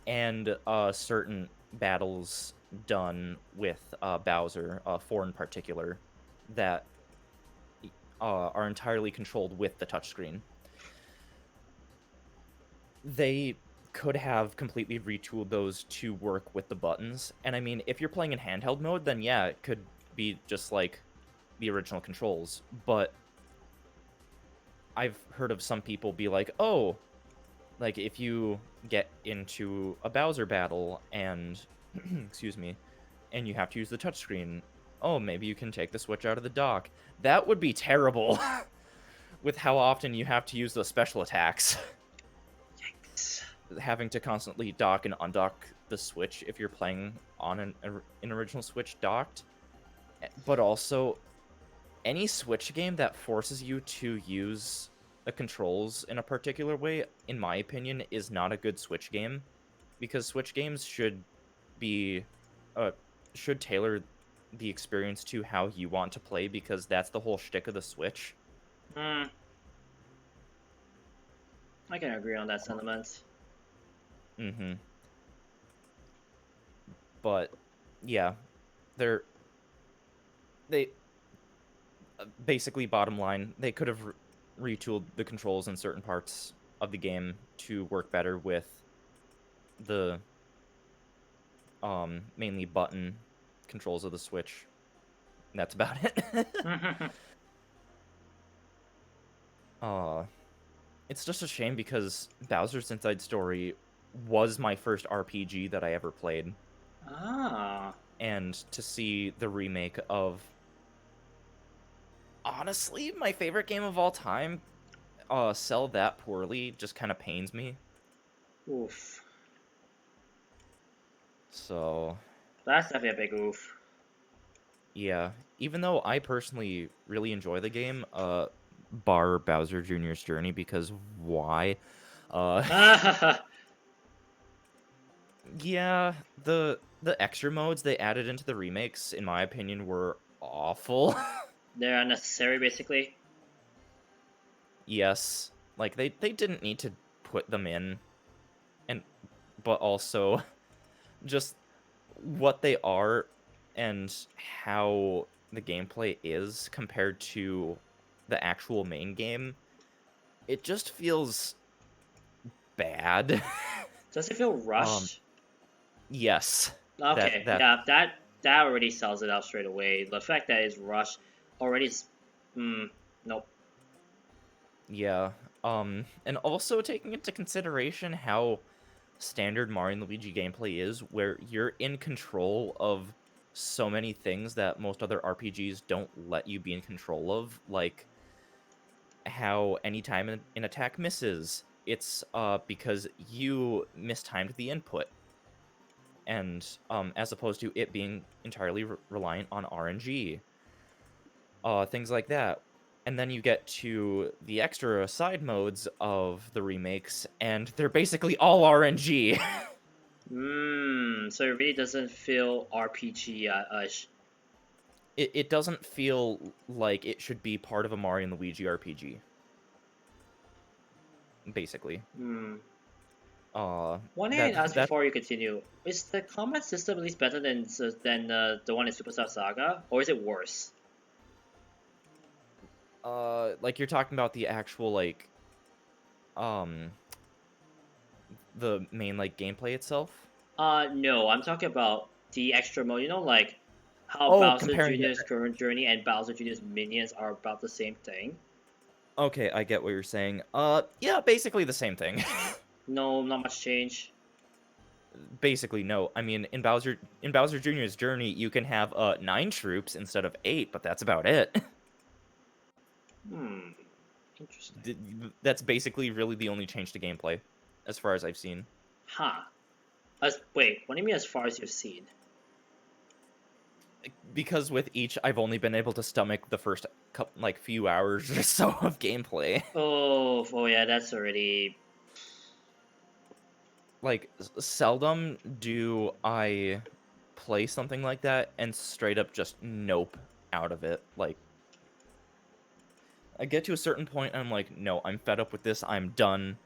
and certain battles done with Bowser, 4 in particular, that are entirely controlled with the touchscreen. They could have completely retooled those to work with the buttons. And I mean, if you're playing in handheld mode, then yeah, it could be just like the original controls. But I've heard of some people be like, oh, like if you get into a Bowser battle and, excuse me, and you have to use the touchscreen, oh, maybe you can take the Switch out of the dock. That would be terrible with how often you have to use those special attacks. Having to constantly dock and undock the Switch if you're playing on an original Switch docked. But also, any Switch game that forces you to use the controls in a particular way, in my opinion, is not a good Switch game. Because Switch games be, uh, should tailor the experience to how you want to play, because that's the whole shtick of the Switch. Hmm, I can agree on that sentiment. Mm-hmm. But yeah, they're they basically, bottom line, they could have retooled the controls in certain parts of the game to work better with the mainly button controls of the Switch. And that's about it. uh it's just a shame because Bowser's Inside Story was my first RPG that I ever played, Ah, and to see the remake of honestly my favorite game of all time sell that poorly just kind of pains me. oof. So That's definitely a big oof. yeah, even though I personally really enjoy the game, bar Bowser Jr.'s Journey, because why? Uh, yeah, the extra modes they added into the remakes, in my opinion, were awful. They're unnecessary, basically. Yes, like they didn't need to put them in, and but also just what they are and how the gameplay is compared to the actual main game, it just feels bad. Does it feel um, rushed? yes, Okay, that yeah, that already sells it out straight away. The fact that it's rushed already. Nope. yeah. And also taking into consideration how standard Mario and Luigi gameplay is, where you're in control of so many things that most other RPGs don't let you be in control of, like how anytime an attack misses, it's because you mistimed the input, and as opposed to it being entirely reliant on RNG, things like that. And then you get to the extra side modes of the remakes, and they're basically all RNG. So it really doesn't feel RPG ish. It doesn't feel like it should be part of a Mario and Luigi RPG, basically. Hmm. Uh, One thing I'd that ask that before you continue: is the combat system at least better than the one in Superstar Saga, or is it worse? like you're talking about the actual like um the main like gameplay itself. No, I'm talking about the extra mode. You know, like how Oh, Bowser comparing it. Jr.'s current journey and Bowser Jr.'s minions are about the same thing. Okay, I get what you're saying. Yeah, basically the same thing. No, not much change. Basically, no. I mean, in Bowser Jr.'s Journey, you can have 9 troops instead of 8, but that's about it. Hmm. Interesting. That's basically really the only change to gameplay, as far as I've seen. Huh. Wait, what do you mean as far as you've seen? Because with each, I've only been able to stomach the first like few hours or so of gameplay. Oh yeah, that's already. Like seldom do I play something like that and straight up just nope out of it. Like I get to a certain point and I'm like, no, I'm fed up with this. I'm done.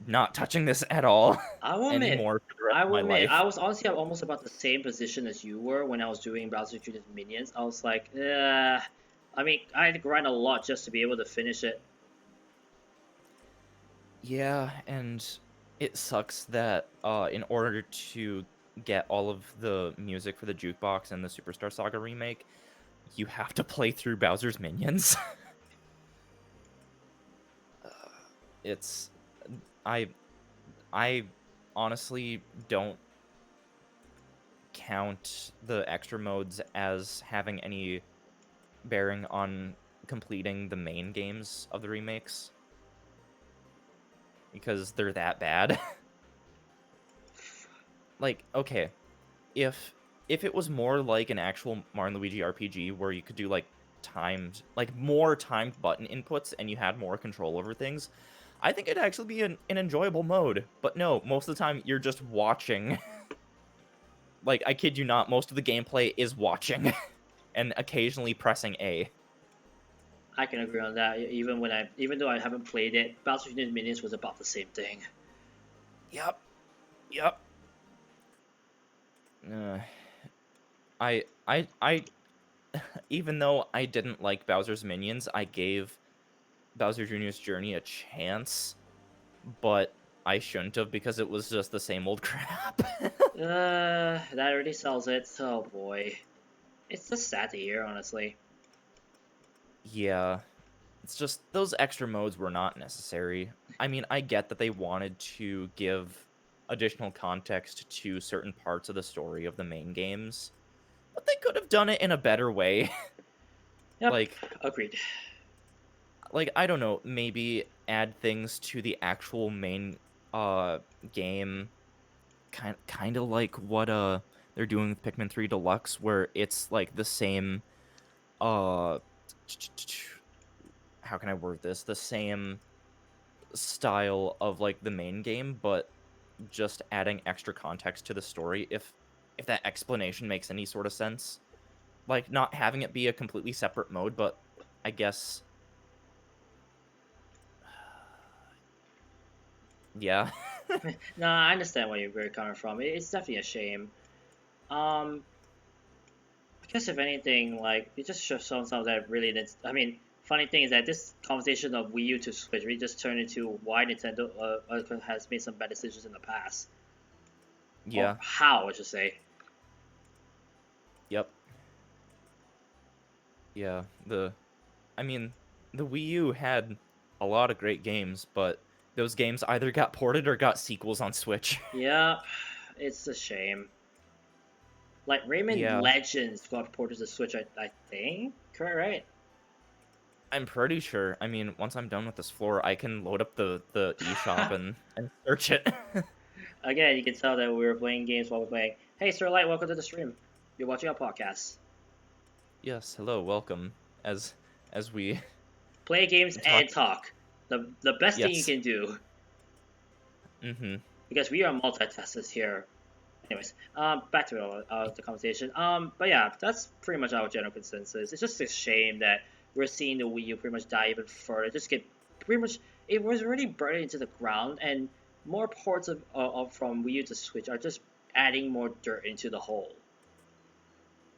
Not touching this at all I will admit, anymore for the rest of my I life. was honestly almost about the same position as you were when I was doing Bowser Jr.'s Minions. I was like, I mean, I had to grind a lot just to be able to finish it. Yeah, and it sucks that in order to get all of the music for the jukebox and the Superstar Saga remake, you have to play through Bowser's Minions. Uh, it's I I honestly don't count the extra modes as having any bearing on completing the main games of the remakes because they're that bad. Like, okay, if it was more like an actual Mario and Luigi RPG where you could do like more timed button inputs and you had more control over things, I think it'd actually be an enjoyable mode. But no, most of the time you're just watching. Like, I kid you not, most of the gameplay is watching and occasionally pressing A. I can agree on that. Even though I haven't played it, Bowser Jr.'s Minions was about the same thing. Yep. Yep. Uh, I even though I didn't like Bowser's Minions, I gave Bowser Jr.'s Journey a chance, but I shouldn't have because it was just the same old crap. That already sells it. Oh boy, it's just sad to hear, honestly. Yeah, it's just those extra modes were not necessary. I mean, I get that they wanted to give additional context to certain parts of the story of the main games, but they could have done it in a better way. Yep, like agreed. I don't know, maybe add things to the actual main game kind of like what they're doing with Pikmin 3 Deluxe where it's like the same uh how can I word this? The same style of like the main game, but just adding extra context to the story if that explanation makes any sort of sense. Like not having it be a completely separate mode, but I guess yeah. No, I understand where you're coming from. It's definitely a shame. Um, I guess if anything, like it just shows something that really needs. I mean, funny thing is that this conversation of Wii U to Switch really just turned into why Nintendo has made some bad decisions in the past, or Yeah. how I should say. Yep. Yeah. I mean, the Wii U had a lot of great games, but those games either got ported or got sequels on Switch. Yeah, it's a shame. Like Rayman Yeah, Legends got ported to Switch, I think. Correct, right? I'm pretty sure. I mean, once I'm done with this floor, I can load up the eShop and search it. Again, you can tell that we were playing games while we're playing. Hey, Sir Light, welcome to the stream. You're watching our podcast. Yes, hello, welcome. As we Play games talk. and talk. The best thing you Yes. can do Mm-hmm. because we are multitaskers here. Anyways, back to the conversation. But yeah, that's pretty much our general consensus. It's just a shame that we're seeing the Wii U pretty much die even further. Just get pretty much it was already burned into the ground, and more ports of from Wii U to Switch are just adding more dirt into the hole.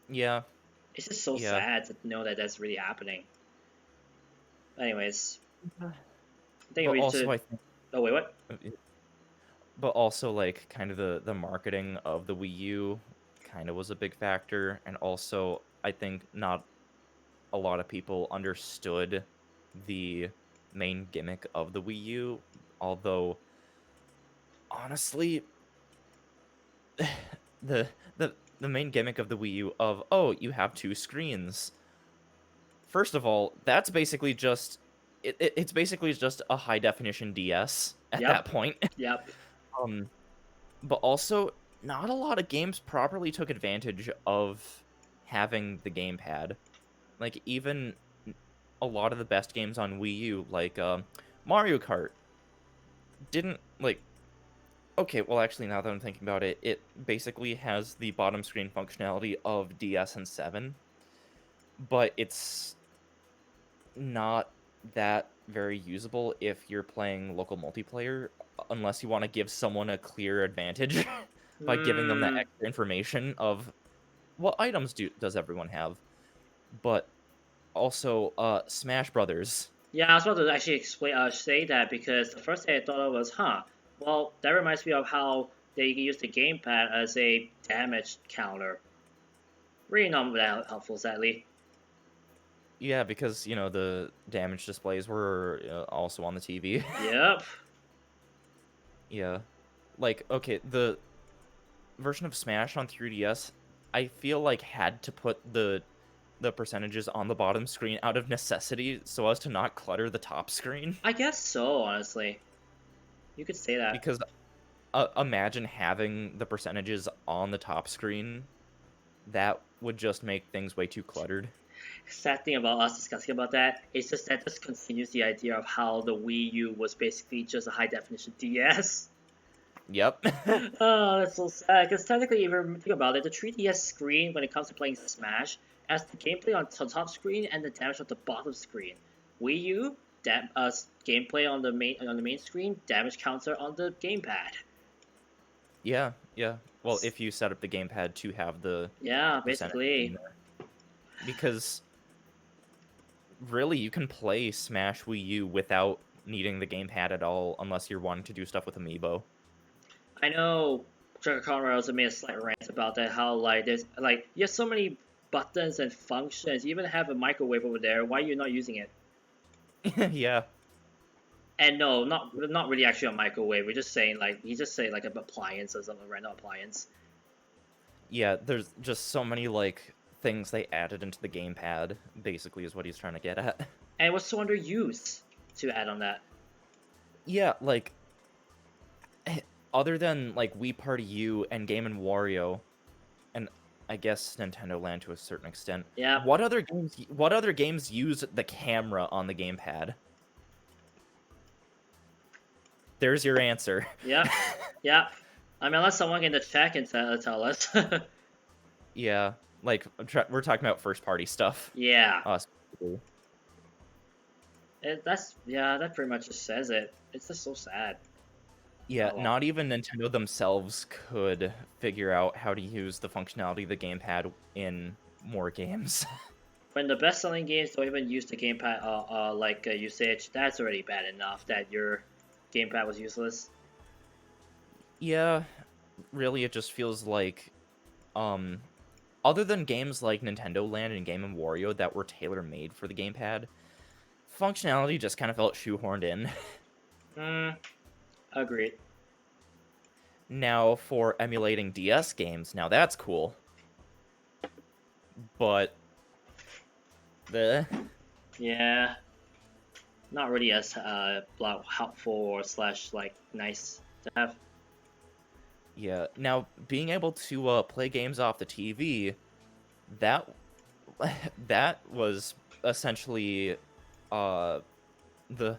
Yeah. It's just so Yeah. sad to know that that's really happening. Anyways, I think But we also should. I think Oh wait, what? but also like kind of the marketing of the Wii U kind of was a big factor and also I think not a lot of people understood the main gimmick of the Wii U, although honestly, the the main gimmick of the Wii U of, "Oh, you have 2 screens." First of all, that's basically just it's basically just a high definition DS at that Yep. point. Yep. Um, but also, not a lot of games properly took advantage of having the gamepad. Like, even a lot of the best games on Wii U, like, Mario Kart, didn't, like okay, well, actually, now that I'm thinking about it, it basically has the bottom screen functionality of DS and 7, but it's not that very usable if you're playing local multiplayer, unless you wanna give someone a clear advantage by giving them that Hmm. extra information of what items does everyone have. But also, Smash Brothers. Yeah, I was about to actually say that because the first thing I thought of was, huh, well, that reminds me of how they use the gamepad as a damage counter. Really not that helpful, sadly. Yeah, because, the damage displays were, also on the TV. Yep. Yeah. Like, okay, the version of Smash on 3DS, I feel like had to put the percentages on the bottom screen out of necessity so as to not clutter the top screen. I guess so, honestly. You could say that. Because imagine having the percentages on the top screen, that would just make things way too cluttered. Sad thing about us discussing about that is just that just continues the idea of how the Wii U was basically just a high definition DS. Yep. Oh, that's so sad. Because technically, if you think about it, the 3DS screen, when it comes to playing Smash, has the gameplay on the top screen and the damage on the bottom screen. Wii U, gameplay on the main screen, damage counter on the gamepad. Yeah, yeah. Well, if you set up the gamepad to have the Yeah, percentage in basically. there. Because really, you can play Smash Wii U without needing the gamepad at all, unless you're wanting to do stuff with Amiibo. I know Trevor Conrad also made a slight rant about that, how like there's like you have so many buttons and functions. You even have a microwave over there. Why are you not using it? Yeah, And no, not really actually a microwave. We're just saying like he's just saying like an appliance or something, random appliance. yeah. There's just so many like things they added into the gamepad. Basically, is what he's trying to get at. And it was so underused to add on that. Yeah, like other than like Wii Party U and Game and Wario, and I guess Nintendo Land to a certain extent. Yeah, What other games use the camera on the gamepad? There's your answer. yeah, yeah. I mean, unless someone in the chat can tell us. Yeah, like we're talking about first party stuff. Yeah, Specifically. that's yeah. That pretty much just says it. It's just so sad. Yeah, Oh well. not even Nintendo themselves could figure out how to use the functionality of the gamepad in more games. When the best-selling games don't even use the gamepad, usage, that's already bad enough that your gamepad was useless. Yeah, really, it just feels like, um, other than games like Nintendo Land and Game and Wario that were tailor-made for the gamepad, functionality just kind of felt shoehorned in. Hmm. Agreed. Now, for emulating DS games, now that's cool. But the Yeah. Not really as helpful or slash like nice to have. yeah, now being able to play games off the TV, that that was essentially uh the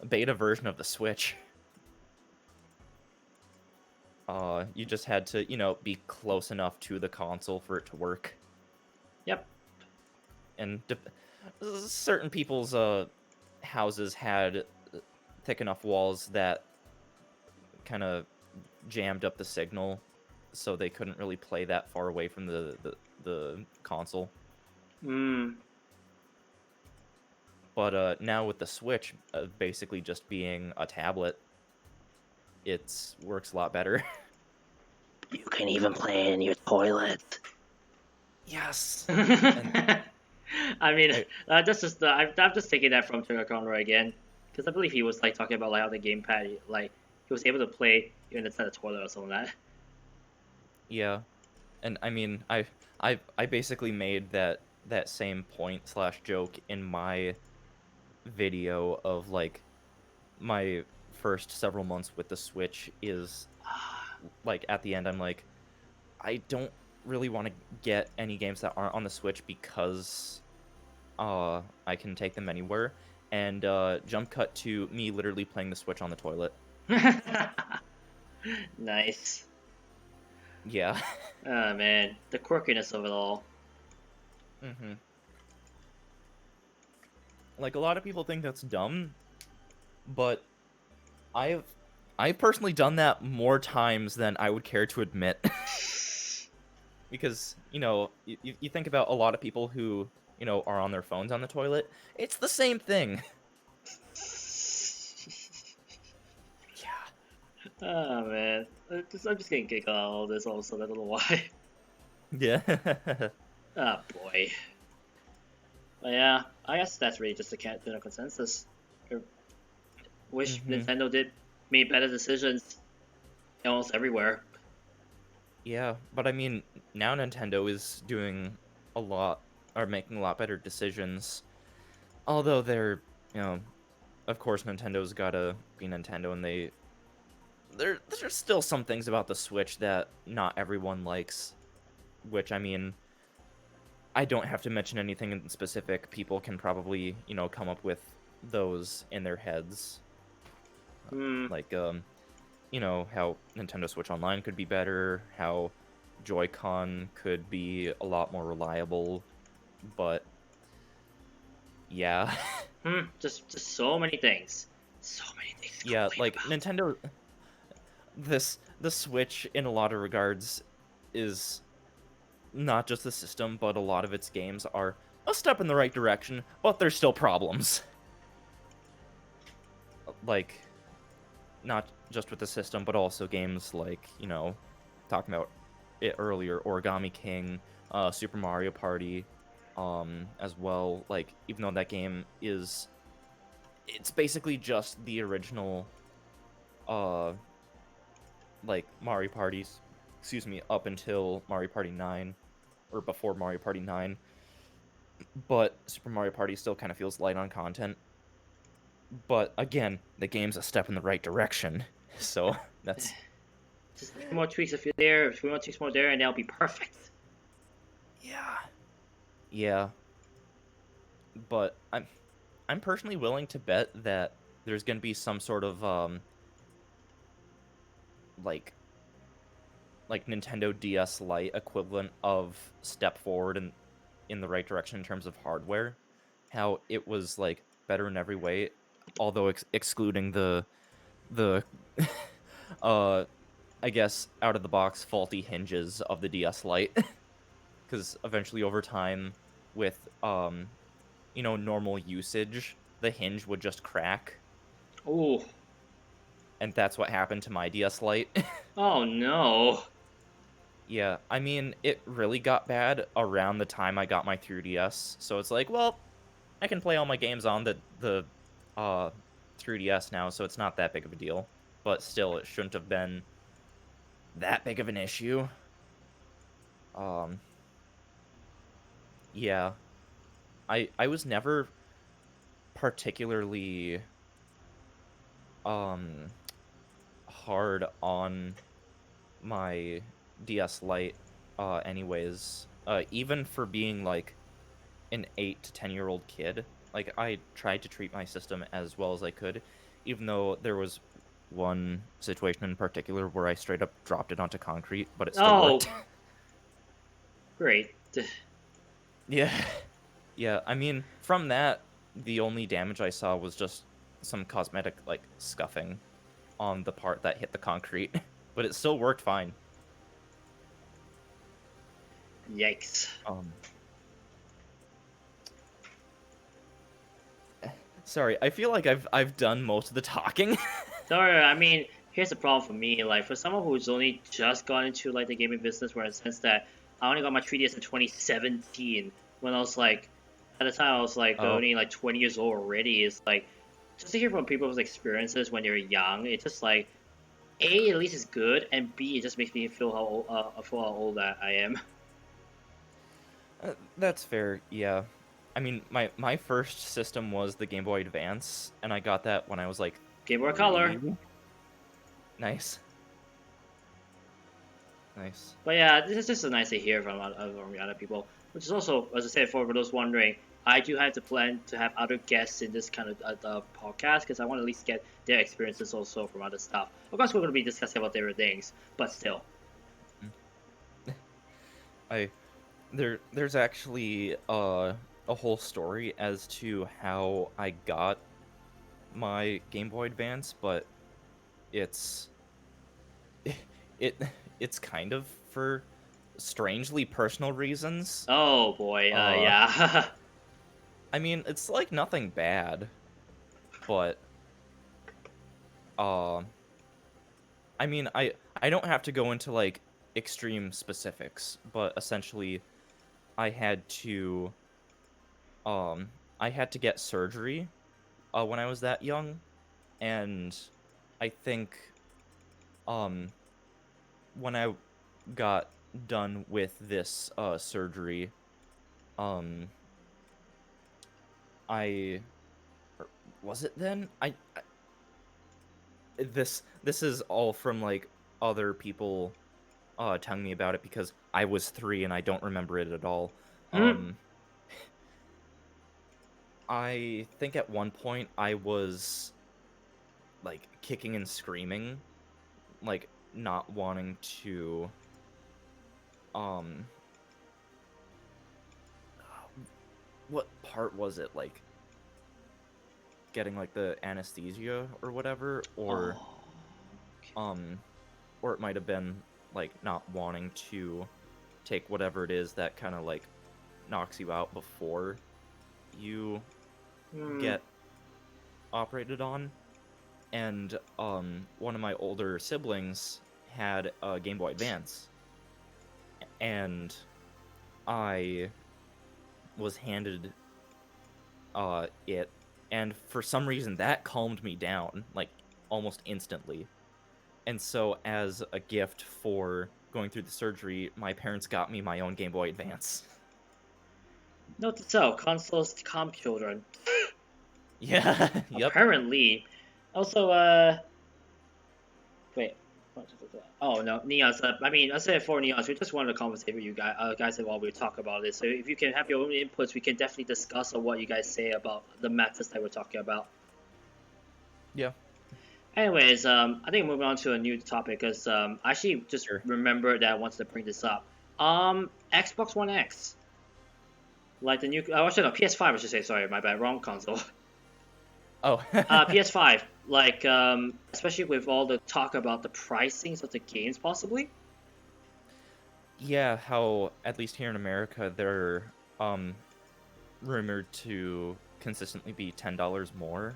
beta version of the Switch. You just had to, be close enough to the console for it to work. Yep. And certain people's houses had thick enough walls that kind of jammed up the signal, so they couldn't really play that far away from the console. Hmm. But now with the Switch basically just being a tablet, it works a lot better. You can even play in your toilet. Yes. And I mean, I, that's just I'm just taking that from Trigger Conroy again, because I believe he was like talking about like how the gamepad like he was able to play even inside the toilet or something like that. Yeah, and I mean, I basically made that same point slash joke in my video of like my first several months with the Switch is like at the end I'm like I don't really want to get any games that aren't on the Switch because I can take them anywhere. And jump cut to me literally playing the Switch on the toilet. Nice. Yeah. Oh man, the quirkiness of it all. hmm Like a lot of people think that's dumb, but I've I've personally done that more times than I would care to admit. Because, you think about a lot of people who, are on their phones on the toilet. It's the same thing. Yeah. Oh man, I'm just getting giggled out of all this also. I don't know why. Yeah. Ah boy. But yeah, I guess that's really just a general consensus. I wish hmm Nintendo did made better decisions almost everywhere. Yeah, but I mean, now Nintendo is doing a lot, or making a lot better decisions. Although you know, of course, Nintendo's gotta be Nintendo, and there's still some things about the Switch that not everyone likes. Which I mean, I don't have to mention anything in specific. People can probably, come up with those in their heads. Hmm. Like, how Nintendo Switch Online could be better, how Joy-Con could be a lot more reliable, but yeah. Hmm. Just so many things. So many things to Yeah, complain like about. Nintendo the Switch in a lot of regards is not just the system, but a lot of its games are a step in the right direction, but there's still problems. Like not just with the system, but also games like, talking about it earlier, Origami King, Super Mario Party, as well. Like, even though that game it's basically just the original, uh, like Mario Parties, excuse me, up until Mario Party 9 or before Mario Party 9. But Super Mario Party still kind of feels light on content. But again, the game's a step in the right direction, so that's Just a few more tweaks if you're there, a few more tweaks more there, and that'll be perfect. yeah, yeah. But I'm personally willing to bet that there's going to be some sort of like Nintendo DS Lite equivalent of step forward in the right direction in terms of hardware. How it was like better in every way, although excluding the uh I guess out of the box faulty hinges of the DS Lite because eventually over time with normal usage the hinge would just crack, Oh, and that's what happened to my DS Lite. oh no. Yeah, I mean, it really got bad around the time I got my 3DS, so it's like, well, I can play all my games on the 3DS now, so it's not that big of a deal. But still, it shouldn't have been that big of an issue. Um, yeah, I was never particularly um hard on my DS Lite, anyways. Even for being like an 8 to 10-year-old kid, like I tried to treat my system as well as I could, even though there was one situation in particular where I straight up dropped it onto concrete, but it still Oh, worked. great. Yeah. Yeah, I mean, from that, the only damage I saw was just some cosmetic like scuffing on the part that hit the concrete, but it still worked fine. Yikes. Um, Sorry, I feel like I've done most of the talking. So I mean, here's the problem for me. Like for someone who's only just got into like the gaming business, where in the sense that I only got my 3DS in 2017, when I was like, at the time I was like Oh, only like 20 years old already. It's like just to hear from people's experiences when they're young. It's just like A, at least it's good, and B, it just makes me feel how old I am. That's fair. Yeah. I mean, my first system was the Game Boy Advance, and I got that when I was like Game Boy Color. 3. Nice. Nice. But yeah, this is just nice to hear from other people. Which is also, as I said, for those wondering, I do have to plan to have other guests in this kind of podcast because I want to at least get their experiences also from other stuff. Of course, we're going to be discussing about different things, but still. I there's actually a whole story as to how I got my Game Boy Advance, but it's it it's kind of for strangely personal reasons. Oh boy, Uh yeah. I mean, it's like nothing bad, but uh I mean, I don't have to go into like extreme specifics, but essentially I had to I had to get surgery when I was that young, and I think um when I got done with this surgery, um I or was it then? This is all from like other people telling me about it because I was 3 and I don't remember it at all. Hmm. Um I think at one point I was like kicking and screaming, like not wanting to um what part was it? Like getting like the anesthesia or whatever, Oh. um or it might have been like not wanting to take whatever it is that kind of like knocks you out before you Hmm. get operated on. And one of my older siblings had a Game Boy Advance, and I was handed it, and for some reason that calmed me down like almost instantly. And so as a gift for going through the surgery, my parents got me my own Game Boy Advance. Note to self: consoles calm children. Yeah. Yep. Apparently. Also, wait. Oh no, Neos. I mean, I said for Neos, we just wanted to conversate with you guys, while we talk about this. So if you can have your own inputs, we can definitely discuss on what you guys say about the matters that we're talking about. Yeah. Anyways, I think moving on to a new topic because I actually just Sure. remembered that I wanted to bring this up. Xbox One X, like the new, oh, actually no, PS5, I should say. Sorry, my bad, wrong console. Oh. PS5, like especially with all the talk about the pricings of the games, possibly. Yeah, how at least here in America they're rumored to consistently be $10 more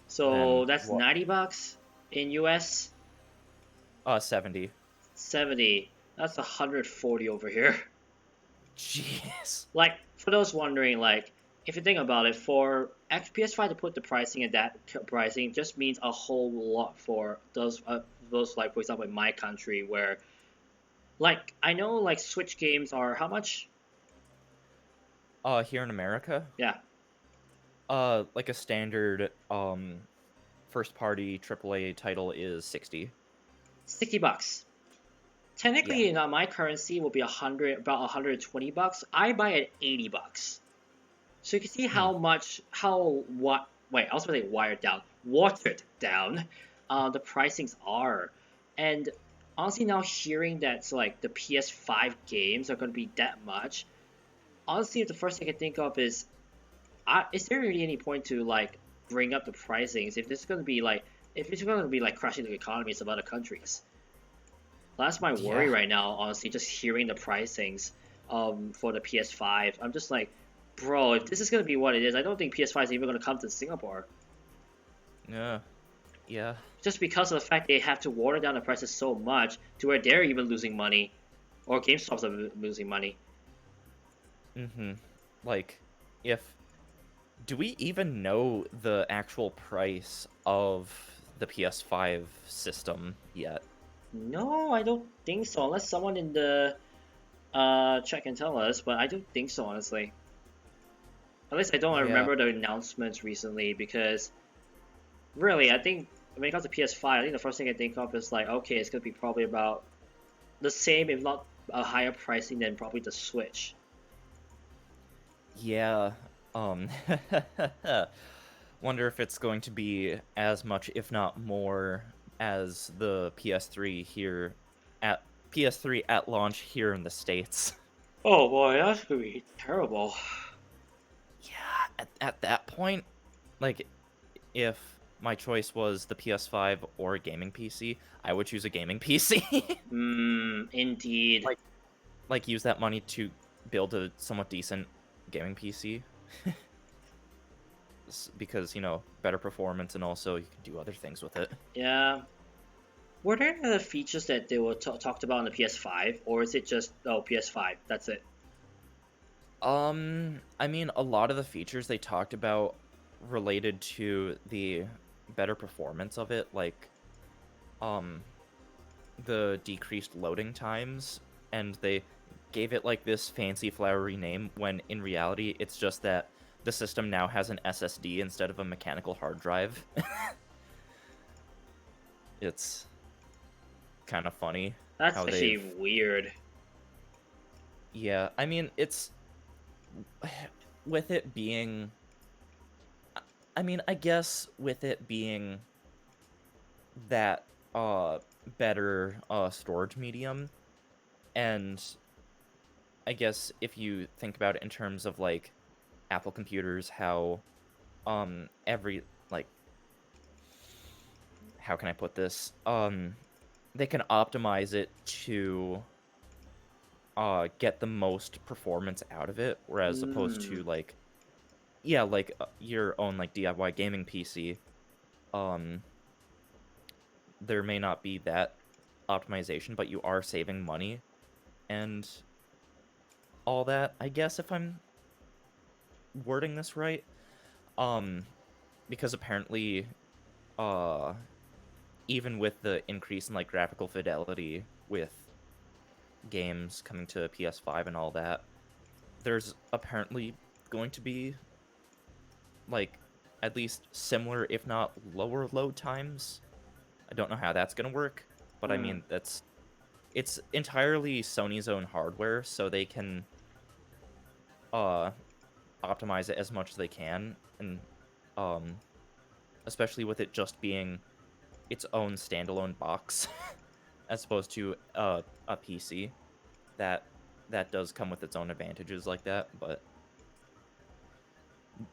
So than that's what 90 bucks in US, 70. 70. That's 140 over here. Jeez. Like for those wondering, like if you think about it, for PS5 to put the pricing at that pricing just means a whole lot for those like for example in my country where like I know like Switch games are how much? Here in America, Yeah, like a standard first party AAA title is 60. $60. Yeah. Technically, in my currency, will be about 120 bucks. I buy it 80 bucks. So you can see Hmm. how much, how what? Wait, I was going to say watered down, the pricings are, and honestly, now hearing that like the PS5 games are going to be that much, honestly, the first thing I can think of is there really any point to like bring up the pricings if this is going to be like if it's going to be like crushing the economies of other countries? That's my worry Yeah. right now, honestly, just hearing the pricings for the PS5. I'm just like, bro, if this is gonna be what it is, I don't think PS5 is even gonna come to Singapore. Yeah. Yeah. Just because of the fact they have to water down the prices so much to where they're even losing money, or GameStop's are losing money. Mm-hmm. Like, if do we even know the actual price of the PS5 system yet. No, I don't think so. Unless someone in the chat can tell us, but I don't think so, honestly. At least I don't Yeah, remember the announcements recently because really, I think when it comes to PS5, I think the first thing I think of is like, okay, it's gonna be probably about the same, if not a higher pricing than probably the Switch. yeah. Um, wonder if it's going to be as much, if not more, as the PS3 here at PS3 at launch here in the States. Oh boy, that's gonna be terrible. Yeah, at that point, like if my choice was the PS5 or a gaming PC, I would choose a gaming PC. Indeed. like use that money to build a somewhat decent gaming PC because, better performance and also you can do other things with it. Yeah. Were there any other features that they were talked about on the PS5, or is it just PS5? That's it. I mean, a lot of the features they talked about related to the better performance of it, like um the decreased loading times, and they gave it like this fancy flowery name when in reality it's just that the system now has an SSD instead of a mechanical hard drive. It's kind of funny That's how actually they've weird. yeah, I mean, it's with it being I mean, I guess with it being that better storage medium, and I guess if you think about it in terms of like Apple computers, how every like how can I put this? They can optimize it to get the most performance out of it, whereas opposed Hmm. to like yeah, like your own like DIY gaming PC, um there may not be that optimization, but you are saving money and all that. I guess if I'm wording this right, um because apparently uh even with the increase in like graphical fidelity with games coming to PS5 and all that, there's apparently going to be like at least similar, if not lower load times. I don't know how that's going to work, but I Hmm. mean, it's entirely Sony's own hardware, so they can uh optimize it as much as they can, and um especially with it just being its own standalone box as opposed to a PC. That that does come with its own advantages like that, but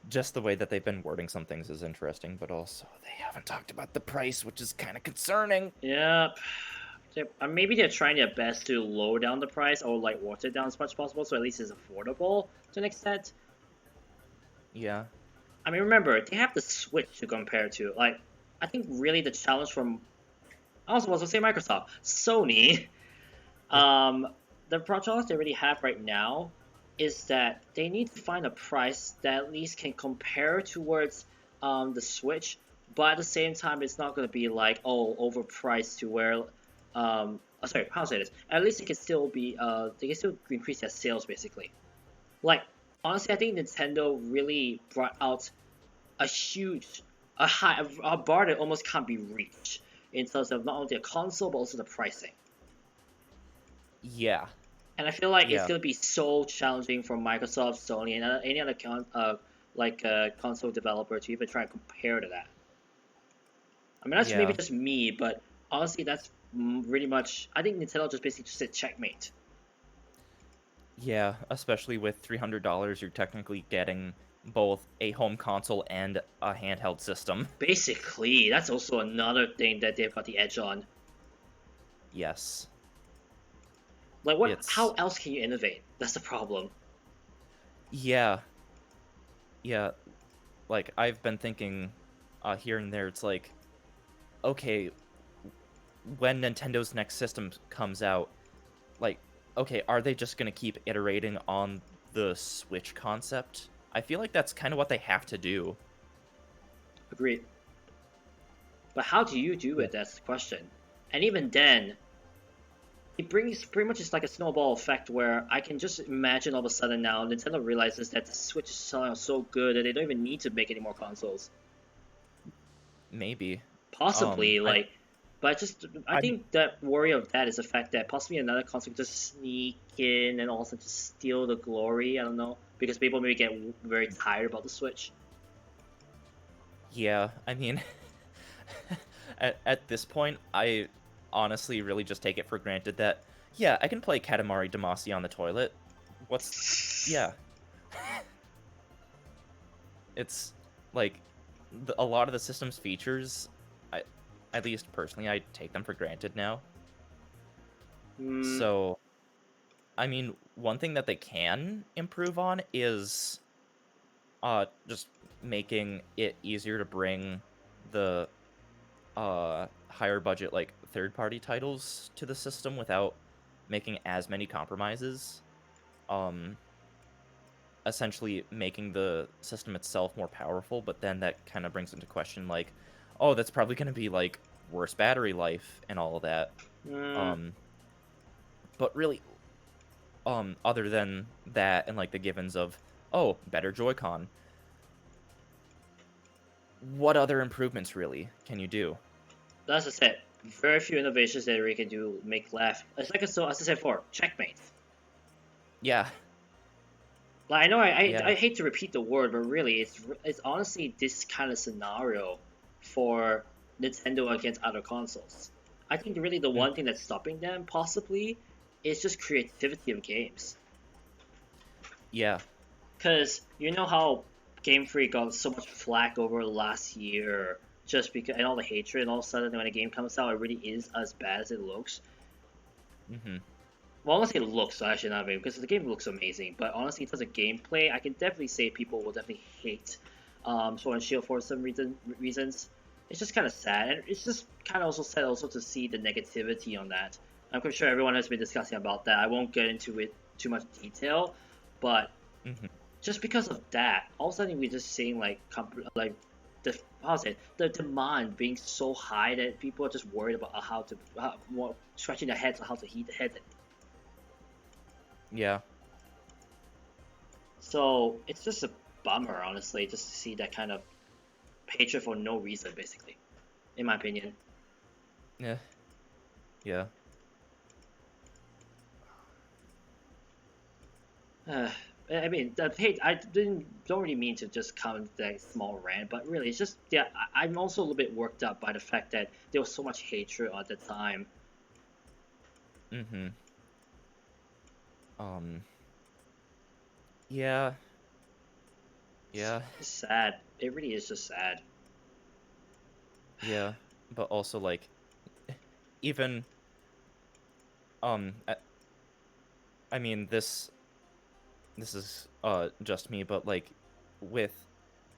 just the way that they've been wording some things is interesting, but also they haven't talked about the price, which is kind of concerning. Yep. Maybe they're trying their best to lower down the price or like water it down as much as possible, so at least it's affordable to an extent. Yeah. I mean, remember they have the Switch to compare to. Like, I think really the challenge from I was supposed to say Microsoft, Sony. Um, the challenge they already have right now is that they need to find a price that at least can compare towards the Switch, but at the same time, it's not going to be like overpriced to where sorry, how to say this? At least it can still be they can still increase their sales basically. Like honestly, I think Nintendo really brought out a huge a bar that almost can't be reached in terms of not only the console but also the pricing. Yeah. And I feel like it's Yeah. gonna be so challenging for Microsoft, Sony, and any other console developer to even try and compare to that. I mean, that's maybe Yeah. just me, but honestly, that's really much. I think Nintendo just basically just said checkmate. Yeah. Especially with $300, you're technically getting both a home console and a handheld system. Basically, that's also another thing that they've got the edge on. Yes. Like, what? How It's else can you innovate? That's the problem. yeah. Yeah. Like I've been thinking here and there, it's like, okay, when Nintendo's next system comes out, like, okay, are they just going to keep iterating on the Switch concept? I feel like that's kind of what they have to do. Agreed. But how do you do Yeah. it? That's the question. And even then, it brings pretty much just like a snowball effect where I can just imagine all of a sudden now Nintendo realizes that the Switch is selling out so good that they don't even need to make any more consoles. Maybe. Possibly, I like, but I I'm think that worry of that is the fact that possibly another console could just sneak in and also just steal the glory. I don't know because people maybe get very tired about the Switch. Yeah, I mean, at this point, I honestly really just take it for granted that yeah, I can play Katamari Damacy on the toilet. What's yeah, it's like a lot of the system's features. I, at least personally, I take them for granted now. Hmm. So, I mean, one thing that they can improve on is just making it easier to bring the higher budget like third party titles to the system without making as many compromises. Um Essentially making the system itself more powerful, but then that kind of brings into question like, oh, that's probably going to be like worse battery life and all of that. Hmm. Um but really other than that and like the givens of oh, better Joy-Con, what other improvements really can you do? As I said, very few innovations that we can do make laugh. It's like so as I said before, checkmate. Yeah. Like I know Yeah. I hate to repeat the word, but really it's honestly this kind of scenario for Nintendo against other consoles. I think really the Mm, one thing that's stopping them possibly is just creativity of games. yeah. Cause you know how Game Freak got so much flack over last year just because and all the hatred and all of a sudden when a game comes out it really is as bad as it looks. Mhm. Well, honestly, it looks actually not very because the game looks amazing. But honestly, in terms of gameplay, I can definitely say people will definitely hate Sword and Shield for some reasons. It's just kind of sad, and it's just kind of also sad also to see the negativity on that. I'm pretty sure everyone has been discussing about that. I won't get into it too much detail, but Mhm. just because of that, all of a sudden we're just seeing like like the how's it the demand being so high that people are just worried about scratching their heads on how to heat the head. Yeah. So it's just a bummer, honestly, just to see that kind of hatred for no reason, basically, in my opinion. Yeah. Yeah. Uh, I mean, the hate. I don't really mean to just come to that small rant, but really, it's just yeah. I'm also a little bit worked up by the fact that there was so much hatred at the time. Mhm. Um yeah. Yeah. It's sad. It really is just sad. Yeah. But also like even I, I mean this is just me, but like with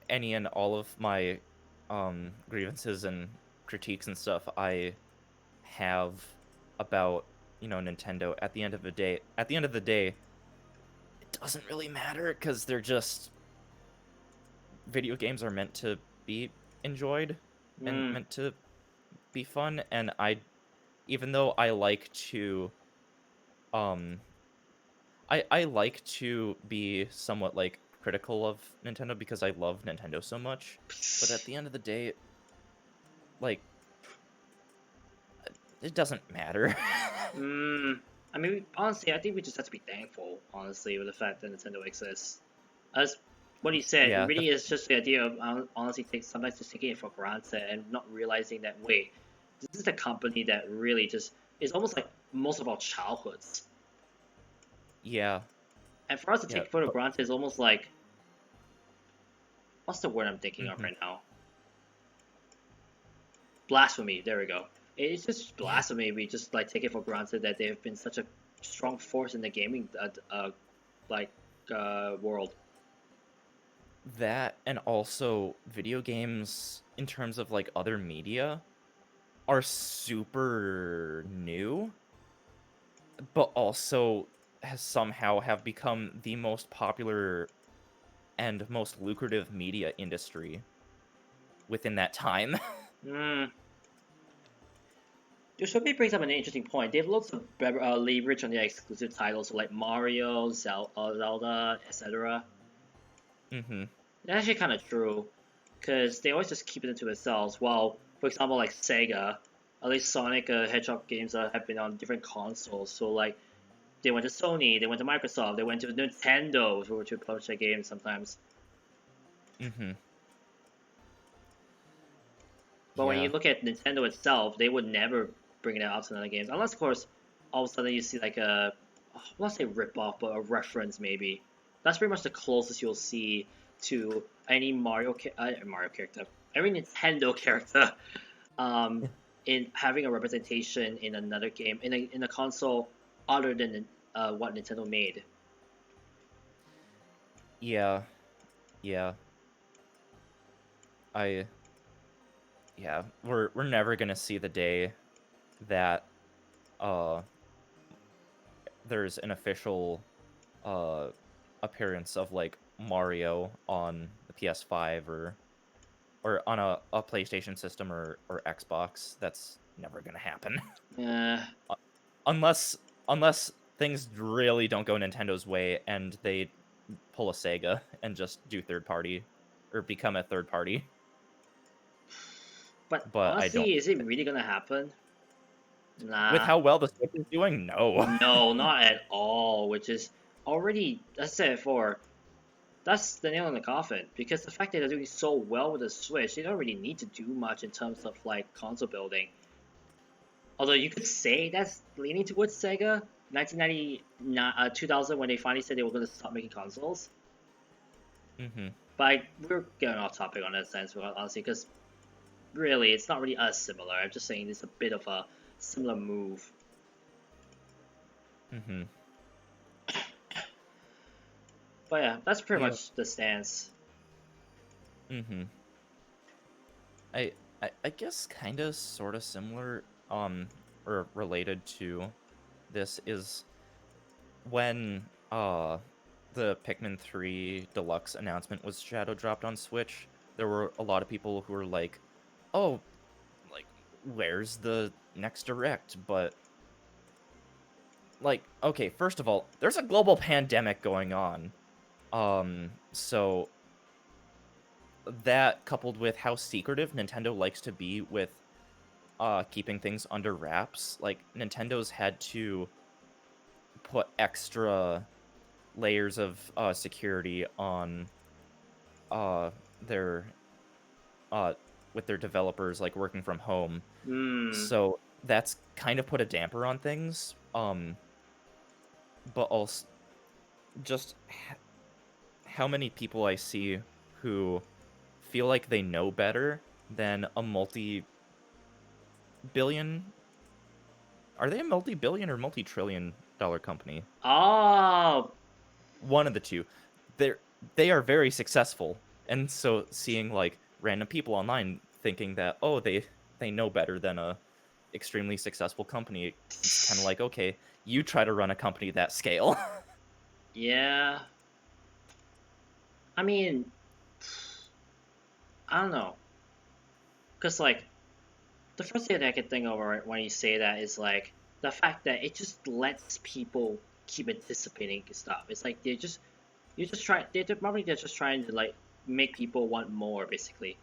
any and all of my grievances and critiques and stuff I have about, Nintendo at the end of the day, it doesn't really matter cuz they're just video games are meant to be enjoyed and Mm, meant to be fun, and I even though I like to um I like to be somewhat like critical of Nintendo because I love Nintendo so much, but at the end of the day, like it doesn't matter. mm. I mean, honestly, I think we just have to be thankful, honestly, with the fact that Nintendo exists. As what he said, it Yeah, really is just the idea of honestly sometimes just taking it for granted and not realizing that wait, this is a company that really just is almost like most of our childhoods. yeah, And for us to yeah, take it for but granted is almost like what's the word I'm thinking of mhm, right now? Blasphemy. There we go. It's just yeah, blasphemy. We just like take it for granted that they have been such a strong force in the gaming like world. that and also video games in terms of like other media are super new, but also has somehow have become the most popular and most lucrative media industry within that time. Mm. Which maybe brings up an interesting point. They have lots of leverage on their exclusive titles like Mario, Zelda, etc. Mm-hmm. That's actually kind of true, because they always just keep it to themselves. While, for example, like Sega, at least Sonic Hedgehog games have been on different consoles. So like they went to Sony, they went to Microsoft, they went to Nintendo to publish their games sometimes. Mm-hmm. But when you Yeah. look at Nintendo itself, they would never bring it out to another games, unless of course all of a sudden you see like a, let's say rip off, but a reference maybe. That's pretty much the closest you'll see to any Mario character, every Nintendo character, um, in having a representation in another game in a console other than what Nintendo made. Yeah. Yeah. I yeah. We're never gonna see the day that uh there's an official uh appearance of like Mario on the PS5 or on a PlayStation system or Xbox. That's never gonna happen. Uh, Uh, unless things really don't go Nintendo's way and they pull a Sega and just do third party or become a third party. but But I don't honestly, is it really gonna happen? with Nah. how well the Switch is doing, no. No, not at all. Which is already, as I said before, that's the nail in the coffin. Because the fact that they're doing so well with the Switch, they don't really need to do much in terms of like console building. Although you could say that's leaning towards Sega, 1999, 2000, when they finally said they were going to stop making consoles. Hmm. But we're getting off topic on that sense, honestly, because really it's not really as similar. I'm just saying it's a bit of a similar move. Hmm. But yeah, that's pretty Yeah. much the stance. Hmm. I guess kind of sort of similar or related to this is when the Pikmin 3 Deluxe announcement was shadow dropped on Switch, there were a lot of people who were like, "Oh, like where's the next direct?" But like, okay, first of all, there's a global pandemic going on. So that coupled with how secretive Nintendo likes to be with keeping things under wraps, like Nintendo's had to put extra layers of security on uh their uh with their developers like working from home. Hmm. So that's kind of put a damper on things. But also just how many people I see who feel like they know better than a multi-billion. Are they a multi-billion or multi-trillion dollar company? Oh, One of the two. They're they are very successful, and so seeing like random people online thinking that they know better than a extremely successful company, it's kind of like, okay, you try to run a company that scale. yeah. I mean, I don't know, cause like the first thing that I can think of when you say that is like the fact that it just lets people keep anticipating stuff. It's like you just try they're just trying to like make people want more basically.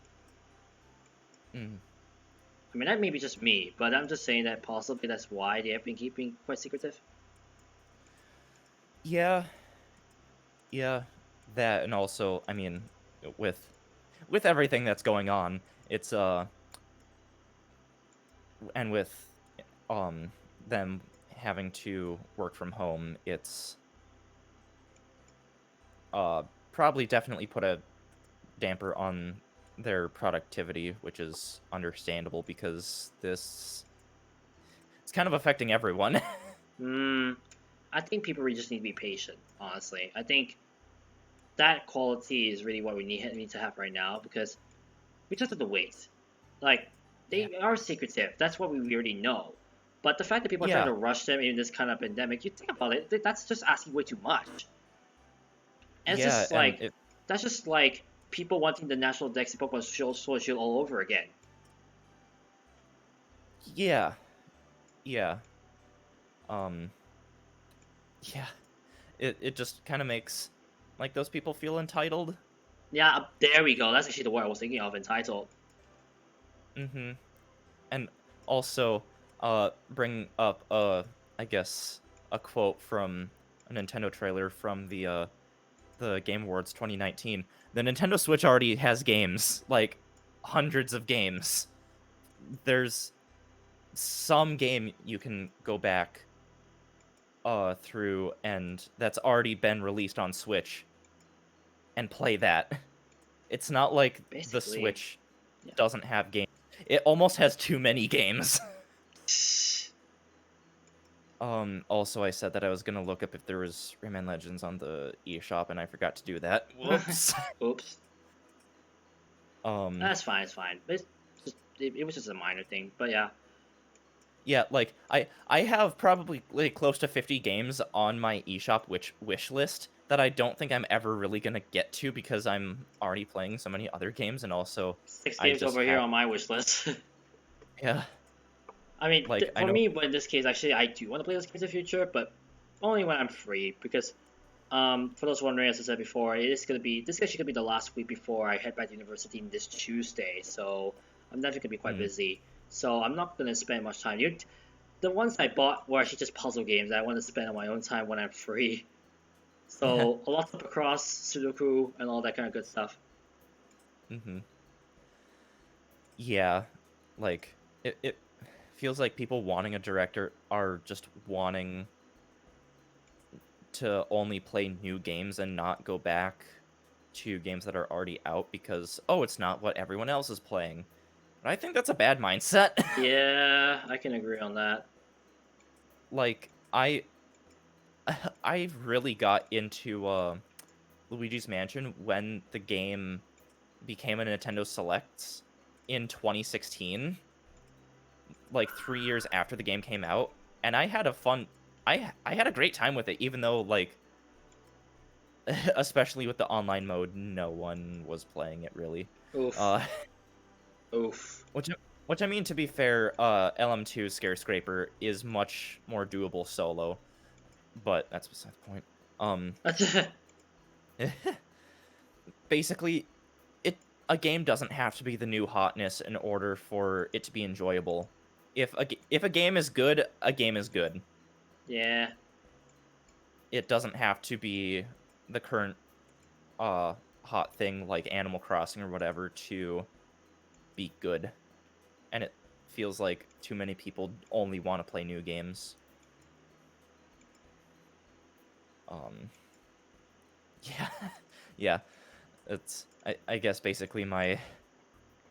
Mm, I mean that may be just me, but I'm just saying that possibly that's why they have been keeping quite secretive. yeah, yeah, that and also, I mean, with with everything that's going on, it's and with um them having to work from home, it's uh probably definitely put a damper on their productivity, which is understandable because this it's kind of affecting everyone. Hmm. I think people really just need to be patient. Honestly, I think that quality is really what we need to have right now because we just have to wait. Like Yeah. they are secretive. That's what we already know. But the fact that people are trying Yeah. to rush them in this kind of pandemic, you think about it, that's just asking way too much. And it's Yeah, just and like it that's just like people wanting the national Pokemon Sword Shield all over again. yeah. yeah, um, yeah. It just kind of makes like those people feel entitled. Yeah, there we go. That's actually the word I was thinking of. Entitled. Mm-hmm. And also, bring up I guess a quote from a Nintendo trailer from the Game Awards 2019. The Nintendo Switch already has games, like hundreds of games. There's some game you can go back through and that's already been released on Switch and play that. It's not like the Basically, Switch yeah. doesn't have games. It almost has too many games. Also I said that I was gonna look up if there was Rayman Legends on the eShop and I forgot to do that. Whoops. Oops. um That's fine. It's fine. It was just a minor thing, but yeah. yeah, like I have probably like close to 50 games on my eShop wish list that I don't think I'm ever really gonna get to because I'm already playing so many other games and also Six I games just over here have on my wish list. yeah, I mean, like I for know me, but in this case, actually, I do want to play those games in the future, but only when I'm free. Because, for those wondering, as I said before, this actually gonna be the last week before I head back to university this Tuesday. So I'm definitely gonna be quite mm, busy. So I'm not gonna spend much time. The ones I bought were actually just puzzle games that I want to spend on my own time when I'm free. So a lot of Pacross, Sudoku, and all that kind of good stuff. hmm yeah, like it feels like people wanting a director are just wanting to only play new games and not go back to games that are already out because oh it's not what everyone else is playing. And I think that's a bad mindset. Yeah, I can agree on that. Like I really got into Luigi's Mansion when the game became a Nintendo Selects in 2016, like 3 years after the game came out, and I had a fun I had a great time with it even though like especially with the online mode no one was playing it really. Oof. Uh Oof. which which I mean to be fair, LM2 Scare Scraper is much more doable solo, but that's beside the point. Um basically it a game doesn't have to be the new hotness in order for it to be enjoyable. If a game is good, a game is good. Yeah. It doesn't have to be the current uh hot thing like Animal Crossing or whatever to be good. And it feels like too many people only want to play new games. Um yeah. Yeah. It's I guess basically Your my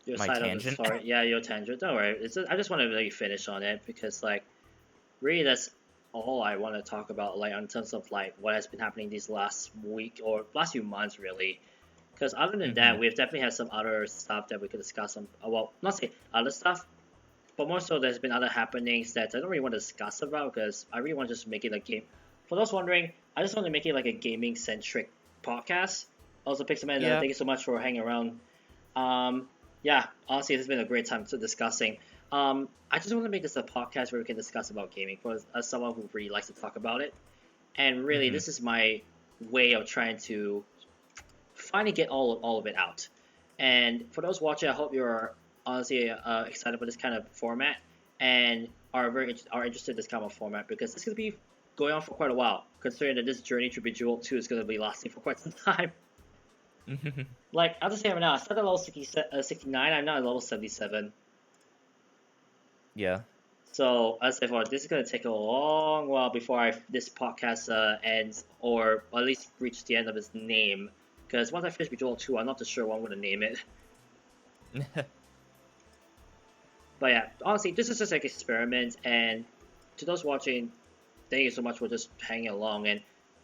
side of the tangent. story. Yeah, your tangent. Don't worry. I just want to really finish on it because like really that's all I want to talk about like in terms of like what has been happening these last week or last few months really. Because other than that, Mhm. we've definitely had some other stuff that we could discuss on. Well, not say other stuff, but more so there's been other happenings that I don't really want to discuss about because I really want to just make it a game. For those wondering, I just want to make it like a gaming centric podcast. Also, Pixelman, Yeah. thank you so much for hanging around. Um, yeah, honestly, it's been a great time to discussing. I just want to make this a podcast where we can discuss about gaming for as someone who really likes to talk about it. And really, Mhm. this is my way of trying to finally get all of it out. And for those watching, I hope you're honestly excited for this kind of format and are interested in this kind of format because this is gonna be going on for quite a while. Considering that this journey to Bejeweled 2 is gonna be lasting for quite some time. Like I'll just say right now, I started at level 69. I'm now at level 77. Yeah. So as I thought, this is gonna take a long while before this podcast ends, or at least reach the end of its name. Because once I finish Bejeweled 2, I'm not too sure what I'm gonna name it. But yeah, honestly, this is just like experiment. And to those watching, thank you so much for just hanging along. And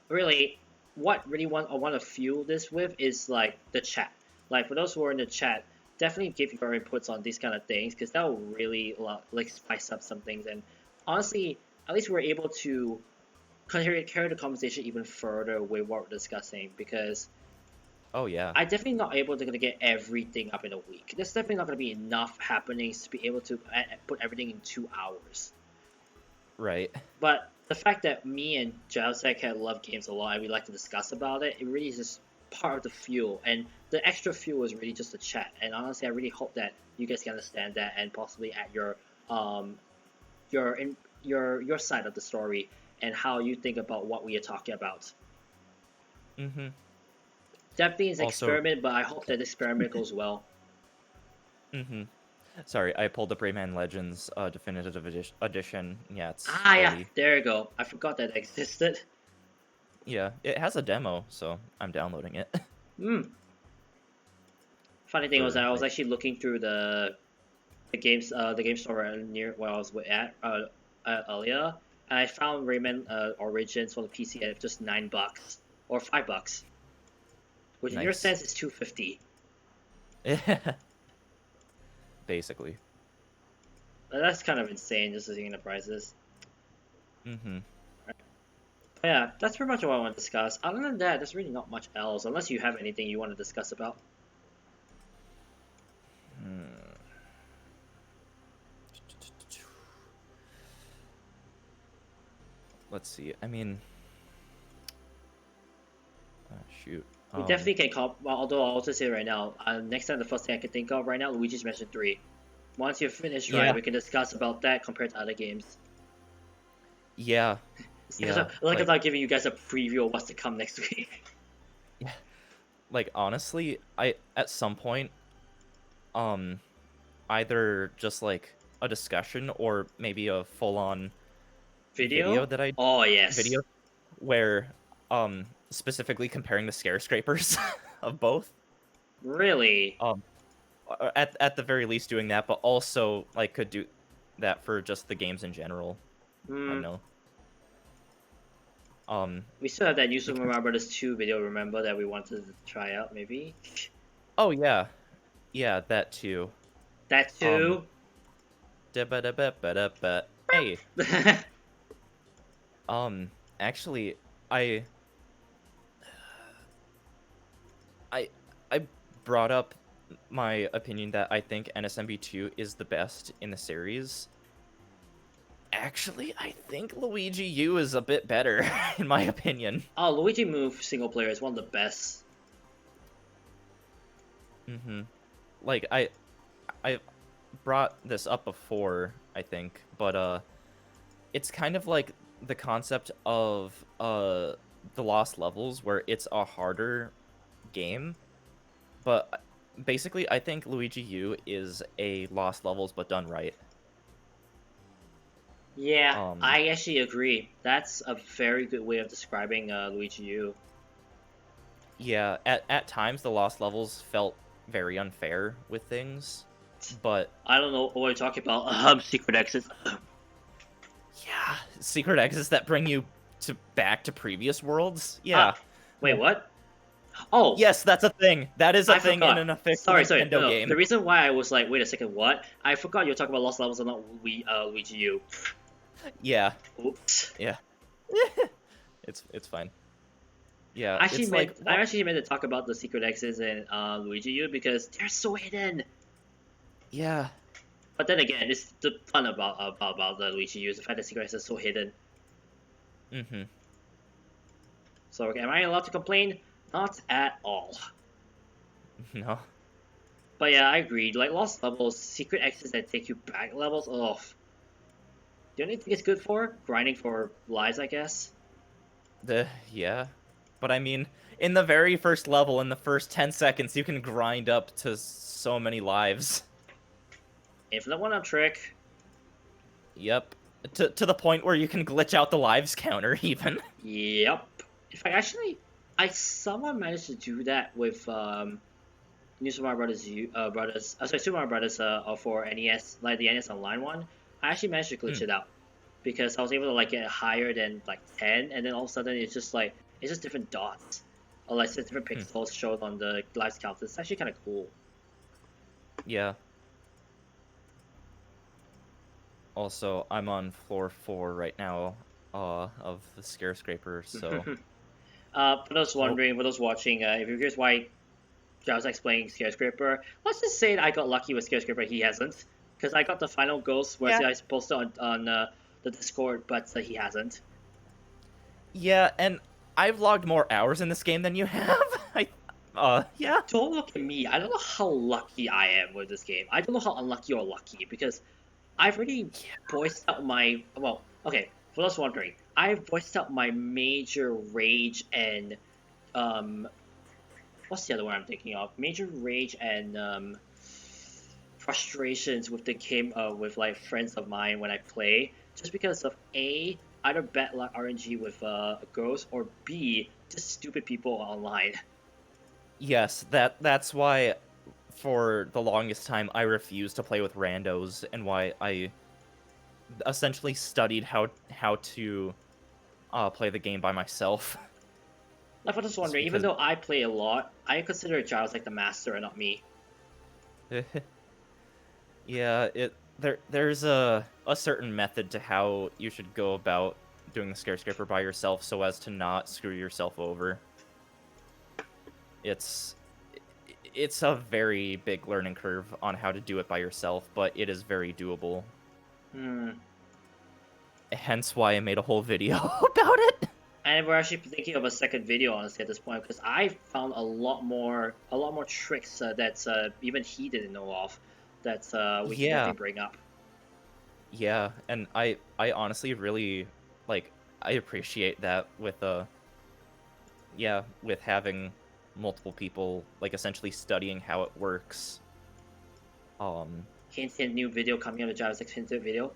really, what really I want to fuel this with is like the chat. Like for those who are in the chat, definitely give your inputs on these kind of things because that will really like spice up some things. And honestly, at least we're able to carry the conversation even further with what we're discussing because Oh yeah. I definitely not able to gonna get everything up in a week. There's definitely not gonna be enough happenings to be able to put everything in 2 hours. Right. But the fact that me and Jowsek had love games a lot and we like to discuss about it, it really is just part of the fuel. And the extra fuel is really just a chat. And honestly, I really hope that you guys can understand that and possibly add um your side of the story and how you think about what we are talking about. Mm-hmm. Definitely is an Also, experiment, but I hope that the experiment goes well. mm-hmm. Sorry, I pulled up Rayman Legends Definitive Edition. Yeah, it's Ah, yeah, fully. there you go. I forgot that existed. Yeah, it has a demo, so I'm downloading it Hmm. Funny thing was that for I was like. actually looking through the game store near where I was at earlier, and I found Rayman Origins for the PC at just $9 or $5, which in your Nice. sense is 250. Basically. That's kind of insane just seeing the prices. Mm-hmm. But yeah, that's pretty much what I want to discuss. Other than that, there's really not much else, unless you have anything you want to discuss about. Hmm. Let's see. I mean, shoot. We definitely can call. Well, although I'll also say right now, next time the first thing I can think of right now, Luigi's Mansion 3. Once you're finished, right, Yeah. we can discuss about that compared to other games. Yeah. Yeah. Like I'm not giving you guys a preview of what's to come next week. Yeah. Like honestly, I at some point, um, either just like a discussion or maybe a full-on video Video? that I Oh yes. video where specifically comparing the scare scrapers of both. Really? Um, at the very least doing that, but also like could do that for just the games in general. I Hmm. know. Um, We still have that New Super because Mario Brothers 2 video, remember, that we wanted to try out, maybe? oh yeah, yeah, that too. That Um, too? da-ba-da-ba-ba-da-ba. Hey, um, actually, I I I brought up my opinion that I think NSMB2 is the best in the series. Actually, I think Luigi U is a bit better, in my opinion. Oh, Luigi Move single player is one of the best. Mm-hmm. Like I brought this up before, I think, but it's kind of like the concept of the Lost Levels where it's a harder game, but basically I think Luigi U is a Lost Levels but done right. Yeah, Um I actually agree. That's a very good way of describing Luigi U. yeah, at times the Lost Levels felt very unfair with things, but I don't know what you're talking about. Secret exits. yeah, secret exits that bring you to back to previous worlds. Uh, Yeah. wait, what? Oh, Yes, that's a thing. That is a I thing in forgot. an official Sorry. No, Nintendo no. The game. reason why I was like, wait a second, what? I forgot you were talking about Lost Levels and not Luigi U. Yeah, Oops. yeah. It's fine. Yeah, I actually it's like meant I what? actually meant to talk about the secret exits in Luigi U because they're so hidden. Yeah. But then again, it's the fun about the Luigi U is the fact that secret exits are so hidden. Mm-hmm. So am I allowed to complain? Not at all. No. But yeah, I agreed. Like Lost Levels, secret exits that take you back levels. Oh, the only thing it's good for grinding for lives, I guess. Yeah. But I mean, in the very first level, in the first 10 seconds, you can grind up to so many lives. Infinite one-up trick. Yep. To the point where you can glitch out the lives counter, even. Yep. In fact, actually, I someone managed to do that with New Super Mario Brothers sorry, Super Mario Brothers for NES, like the NES Online one. I actually managed to glitch Hmm. it out because I was able to like get higher than like 10, and then all of a sudden it's just different dots, or like different Hmm. pixels shown on the lives count. It's actually kind of cool. Yeah. Also, I'm on floor 4 right now, of the Scare Scraper, so... For those Oh, wondering, for those watching, if you're curious why I was explaining Skyscraper, let's just say that I got lucky with Skyscraper. He hasn't, because I got the final ghost where yeah. I posted on the Discord, but he hasn't. Yeah, and I've logged more hours in this game than you have. Yeah. Don't look at me. I don't know how lucky I am with this game. I don't know how unlucky or lucky because I've already voiced out my okay. For those wondering, I've voiced out my major rage and um, what's the other one I'm thinking of? Major rage and frustrations with the game with like friends of mine when I play, just because of A, either bad luck RNG with girls, or B, just stupid people online. Yes, that's why for the longest time I refused to play with randos and why I essentially studied how to play the game by myself. Like for those Just wondering, even because though I play a lot, I consider Giles like the master and not me. yeah, there's a certain method to how you should go about doing the Scarescraper by yourself so as to not screw yourself over. It's it's a very big learning curve on how to do it by yourself, but it is very doable. Hmm. Hence why I made a whole video about it. And we're actually thinking of a second video, honestly, at this point, because I found a lot more tricks that even he didn't know of, that we can Yeah, definitely bring up. yeah, and I honestly really like I appreciate that with yeah, with having multiple people like essentially studying how it works. Um Hint, hint, new video coming out of Giles' hinted video.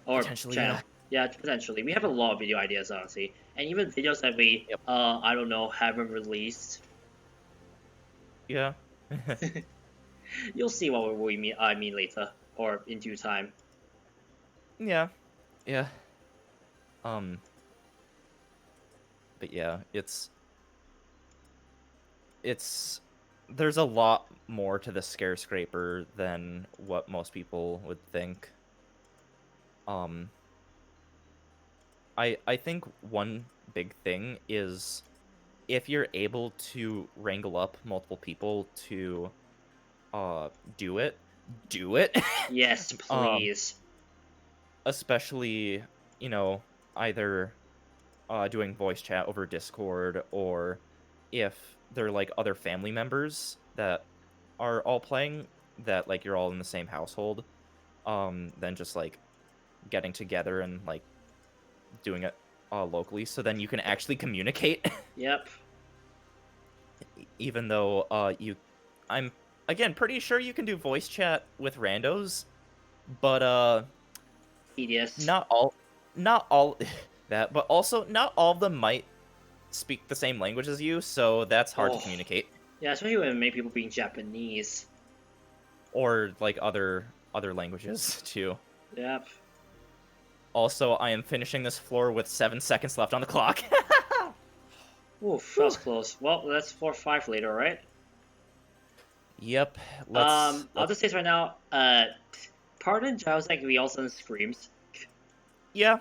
Or Potentially, channel. yeah. Yeah, potentially. We have a lot of video ideas, honestly, and even videos that we, Yep. I don't know, haven't released. Yeah. You'll see what we mean. I mean later, or in due time. Yeah. Yeah. Um but yeah, it's there's a lot more to the Scarescraper than what most people would think. Um I think one big thing is if you're able to wrangle up multiple people to uh do it, do it. Yes, um please. especially, you know, either doing voice chat over Discord or if they're like other family members that are all playing that like you're all in the same household, then just like getting together and like doing it locally so then you can actually communicate. Yep. Even though I'm again pretty sure you can do voice chat with randos, but Tedious. not all that, but also not all of them might speak the same language as you, so that's hard to Oh. communicate. Yeah, especially when many people being Japanese. Or like other languages too. Yep. Also, I am finishing this floor with 7 seconds left on the clock. Oof, that was close. Well, that's 4-5 later, right? Yep. Let's I'll let's just say this right now. Pardon Giles, like we also screams. yeah.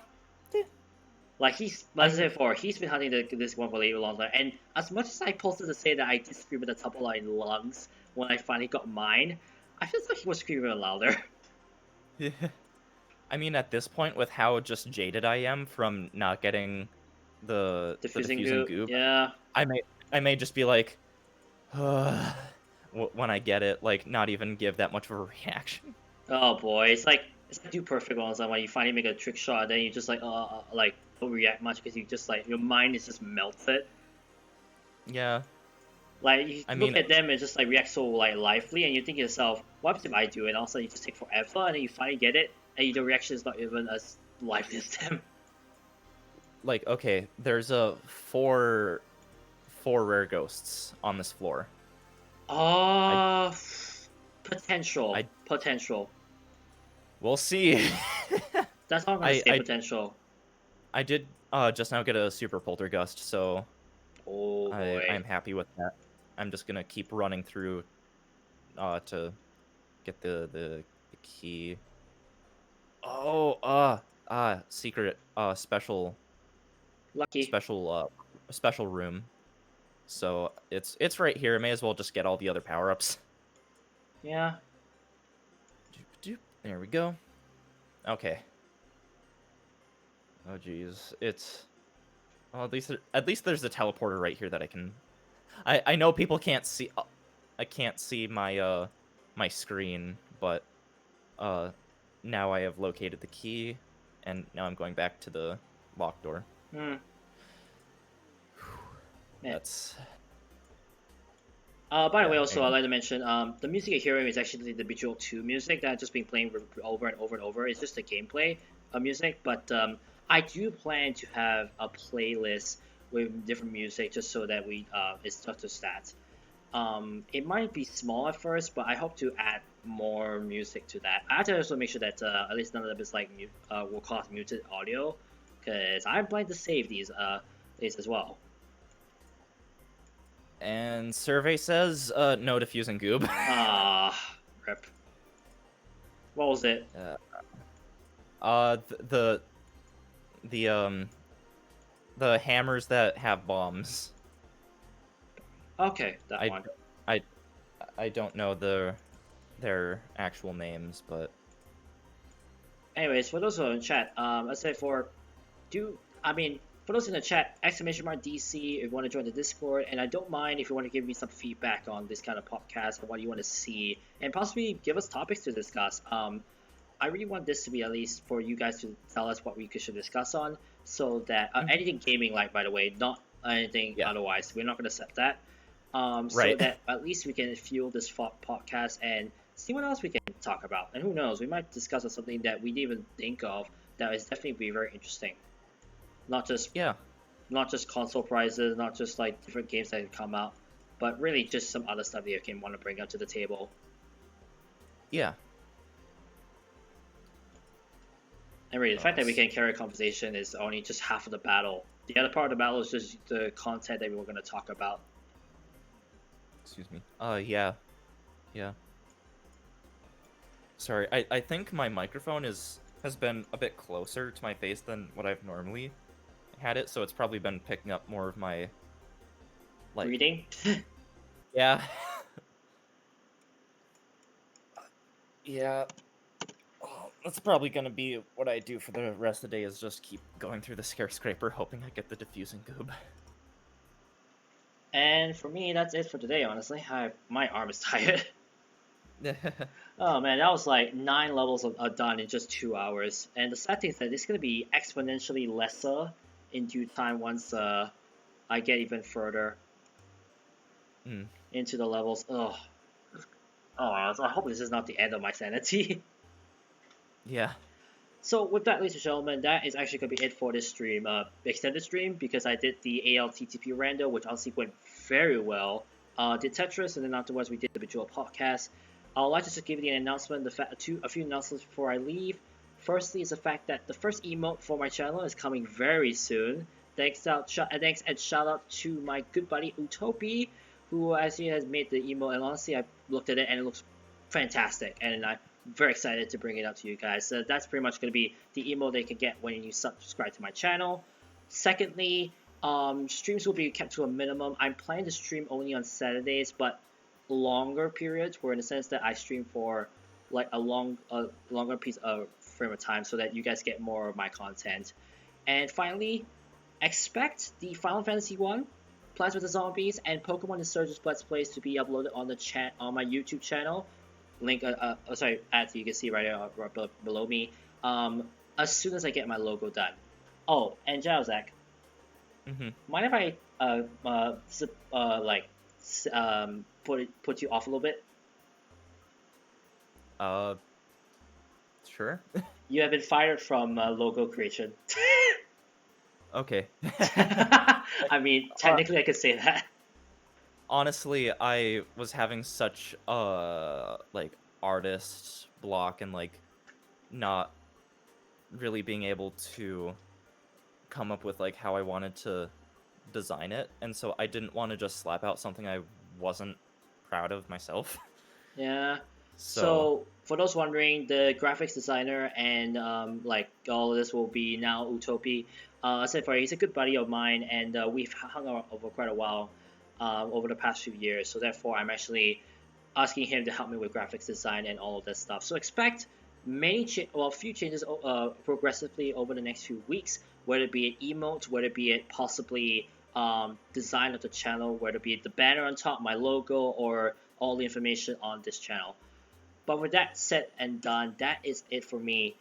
Like he's, I as I said before, he's been hunting this one for a long time. And as much as I posted to say that I did scream at the top of my lungs when I finally got mine, I feel like he was screaming louder. I mean, at this point, with how just jaded I am from not getting the Diffusing diffusing goo, goop, yeah. I may just be like, when I get it, like not even give that much of a reaction. Oh boy, it's like Dude Perfect ones. Like when you finally make a trick shot, then you just like don't react much because you just like your mind is just melted. Yeah, Like you I look mean, at them and just like react so like lively, and you think to yourself, what happens if I do it? And also you just take forever, and then you finally get it, and the reaction is not even as lively as them. like okay, there's a four rare ghosts on this floor. I Uh, potential, I potential. we'll see. That's all I'm gonna I say. I Potential. I did just now get a super poltergust, so Oh boy. I'm happy with that. I'm just gonna keep running through to get the key. Oh, secret Lucky. special special room. So it's right here. I may as well just get all the other power-ups. Yeah. Doop, doop. There we go. Okay. Oh geez, it's well, at least there's a teleporter right here that I can. I know people can't see. I can't see my screen, but uh now I have located the key, and now I'm going back to the lock door. Hmm. Man. That's By the way, yeah. also I'd like to mention the music you're hearing is actually the Bejeweled 2 music that I've just been playing over and over and over. It's just the gameplay music, but I do plan to have a playlist with different music just so that we it's tough to stat. It might be small at first, but I hope to add more music to that. I have to also make sure that at least none of them is like will cause muted audio, because I'm planning to save these as well. And survey says no to fusing goob. Ah, rip. What was it? uh, the the hammers that have bombs. Okay, that I one. I I don't know their actual names, but Anyways, for those who are in chat, I said I mean, for those in the chat, exclamation mark DC if you want to join the Discord, and I don't mind if you want to give me some feedback on this kind of podcast and what you want to see, and possibly give us topics to discuss. I really want this to be at least for you guys to tell us what we should discuss on, so that Mhm. anything gaming like, by the way, not anything Yeah, otherwise. We're not going to set that. So right. that at least we can fuel this podcast and see what else we can talk about. And who knows, we might discuss on something that we didn't even think of that is definitely be very interesting. Not just Yeah, not just console prizes, not just like different games that can come out, but really just some other stuff that you can want to bring up to the table. yeah. And really, the fact that we S- can carry a conversation is only just half of the battle. The other part of the battle is just the content that we were going to talk about. Excuse me. Yeah, yeah. Sorry, I think my microphone has been a bit closer to my face than what I've normally had it, so it's probably been picking up more of my like Reading? yeah. Yeah. Oh, that's probably gonna be what I do for the rest of the day is just keep going through the skyscraper, hoping I get the diffusing goob. And for me, that's it for today, honestly. My arm is tired. Oh man, that was like 9 levels done in just 2 hours. And the sad thing is that it's going to be exponentially lesser in due time once I get even further Mm, into the levels. Ugh. Oh, I hope this is not the end of my sanity. yeah. So with that, ladies and gentlemen, that is actually going to be it for this stream, extended stream, because I did the ALTTP rando, which honestly went very well. Did Tetris, and then afterwards we did the Bejeweled podcast. I'd like to just give you the announcement, a few announcements before I leave. Firstly, is the fact that the first emote for my channel is coming very soon. Thanks and shout out to my good buddy Utopi, who actually has made the emote, and honestly, I looked at it and it looks fantastic, and I'm very excited to bring it out to you guys. So that's pretty much going to be the emote they can get when you subscribe to my channel. Secondly, streams will be kept to a minimum. I'm planning to stream only on Saturdays, but longer periods, where in the sense that I stream for like a longer piece of frame of time, so that you guys get more of my content. And finally, expect the Final Fantasy One, Plants vs Zombies, and Pokemon Insurgence Let's Plays to be uploaded on the on my YouTube channel. Link, sorry, as you can see right below me. As soon as I get my logo done. Oh, and Zach, Mhm. mind if I like put you off a little bit? Uh, sure. You have been fired from logo creation. Okay. I mean, uh, technically, I could say that. honestly, I was having such like artist block and like not really being able to come up with like how I wanted to design it, and so I didn't want to just slap out something I wasn't proud of myself. Yeah. So, So for those wondering, the graphics designer and like all of this will be now Utopi. I said for he's a good buddy of mine, and we've hung out over quite a while over the past few years. So therefore, I'm actually asking him to help me with graphics design and all of that stuff. So expect a few changes progressively over the next few weeks, whether it be it emotes, whether it be it possibly design of the channel, whether it be the banner on top, my logo, or all the information on this channel. But with that said and done, that is it for me.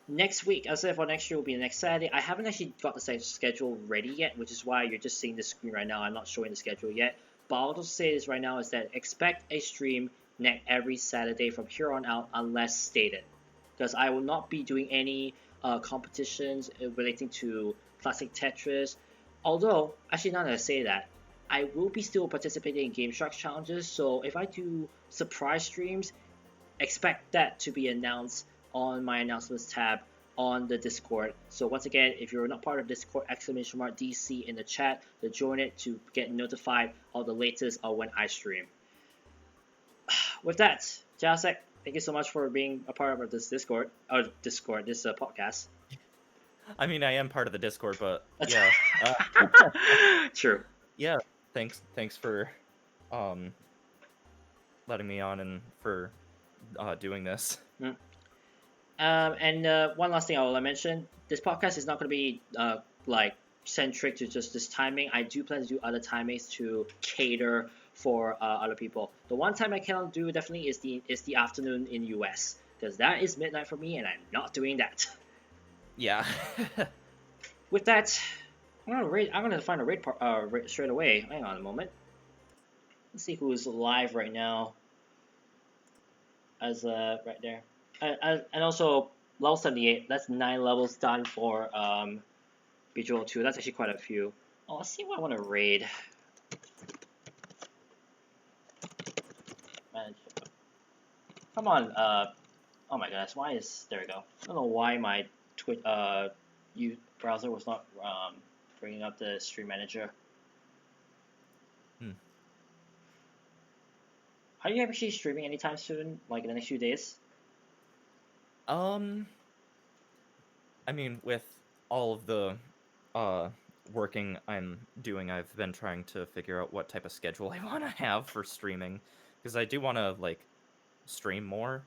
Next week, I said for next year will be next Saturday. I haven't actually got the schedule ready yet, which is why you're just seeing the screen right now. I'm not showing the schedule yet. But I'll just say this right now is that expect a stream every Saturday from here on out, unless stated, because I will not be doing any competitions relating to classic Tetris. Although, actually, now that I say that, I will be still participating in Game Shark challenges. So if I do surprise streams, expect that to be announced on my announcements tab on the Discord. So once again, if you're not part of Discord, !DC in the chat to join it to get notified of the latest of when I stream. With that, Jasek, thank you so much for being a part of this this podcast. I mean, I am part of the Discord, but yeah, True. yeah. Thanks for letting me on and for doing this. Mm. And one last thing I will mention: this podcast is not going to be like centric to just this timing. I do plan to do other timings to cater for other people. The one time I cannot do definitely is the afternoon in US, because that is midnight for me, and I'm not doing that. Yeah. With that, I'm gonna find a raid straight away. Hang on a moment. Let's see who's live right now. As right there. And also level 78. That's 9 levels done for Bejeweled 2. That's actually quite a few. Oh, let's see what I want to raid. Man, come on. Oh my goodness. Why is there we go? I don't know why my browser was not bringing up the stream manager. Are you actually streaming anytime soon? Like in the next few days? I mean, with all of the working I'm doing, I've been trying to figure out what type of schedule I want to have for streaming, because I do want to like stream more.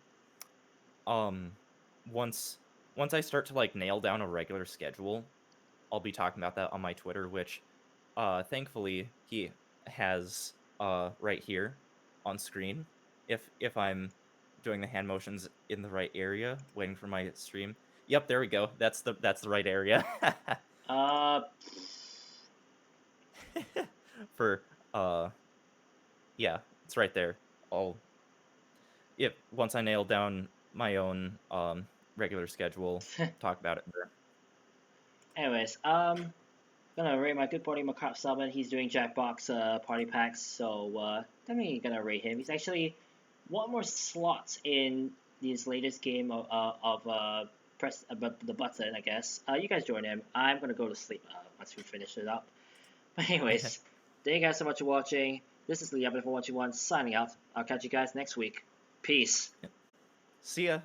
Once I start to like nail down a regular schedule, I'll be talking about that on my Twitter, which thankfully he has right here on screen. If I'm doing the hand motions in the right area, waiting for my stream. Yep, there we go. That's the right area. For yeah, it's right there. Once I nail down my own regular schedule, talk about it there. Anyways, gonna rate my good buddy Macabre Summon. He's doing Jackbox party packs, so definitely gonna rate him. He's actually one more slot in this latest game of press the button, I guess. You guys join him. I'm gonna go to sleep once we finish it up. But anyways, thank you guys so much for watching. This is Lee, for 121 signing out. I'll catch you guys next week. Peace. See ya.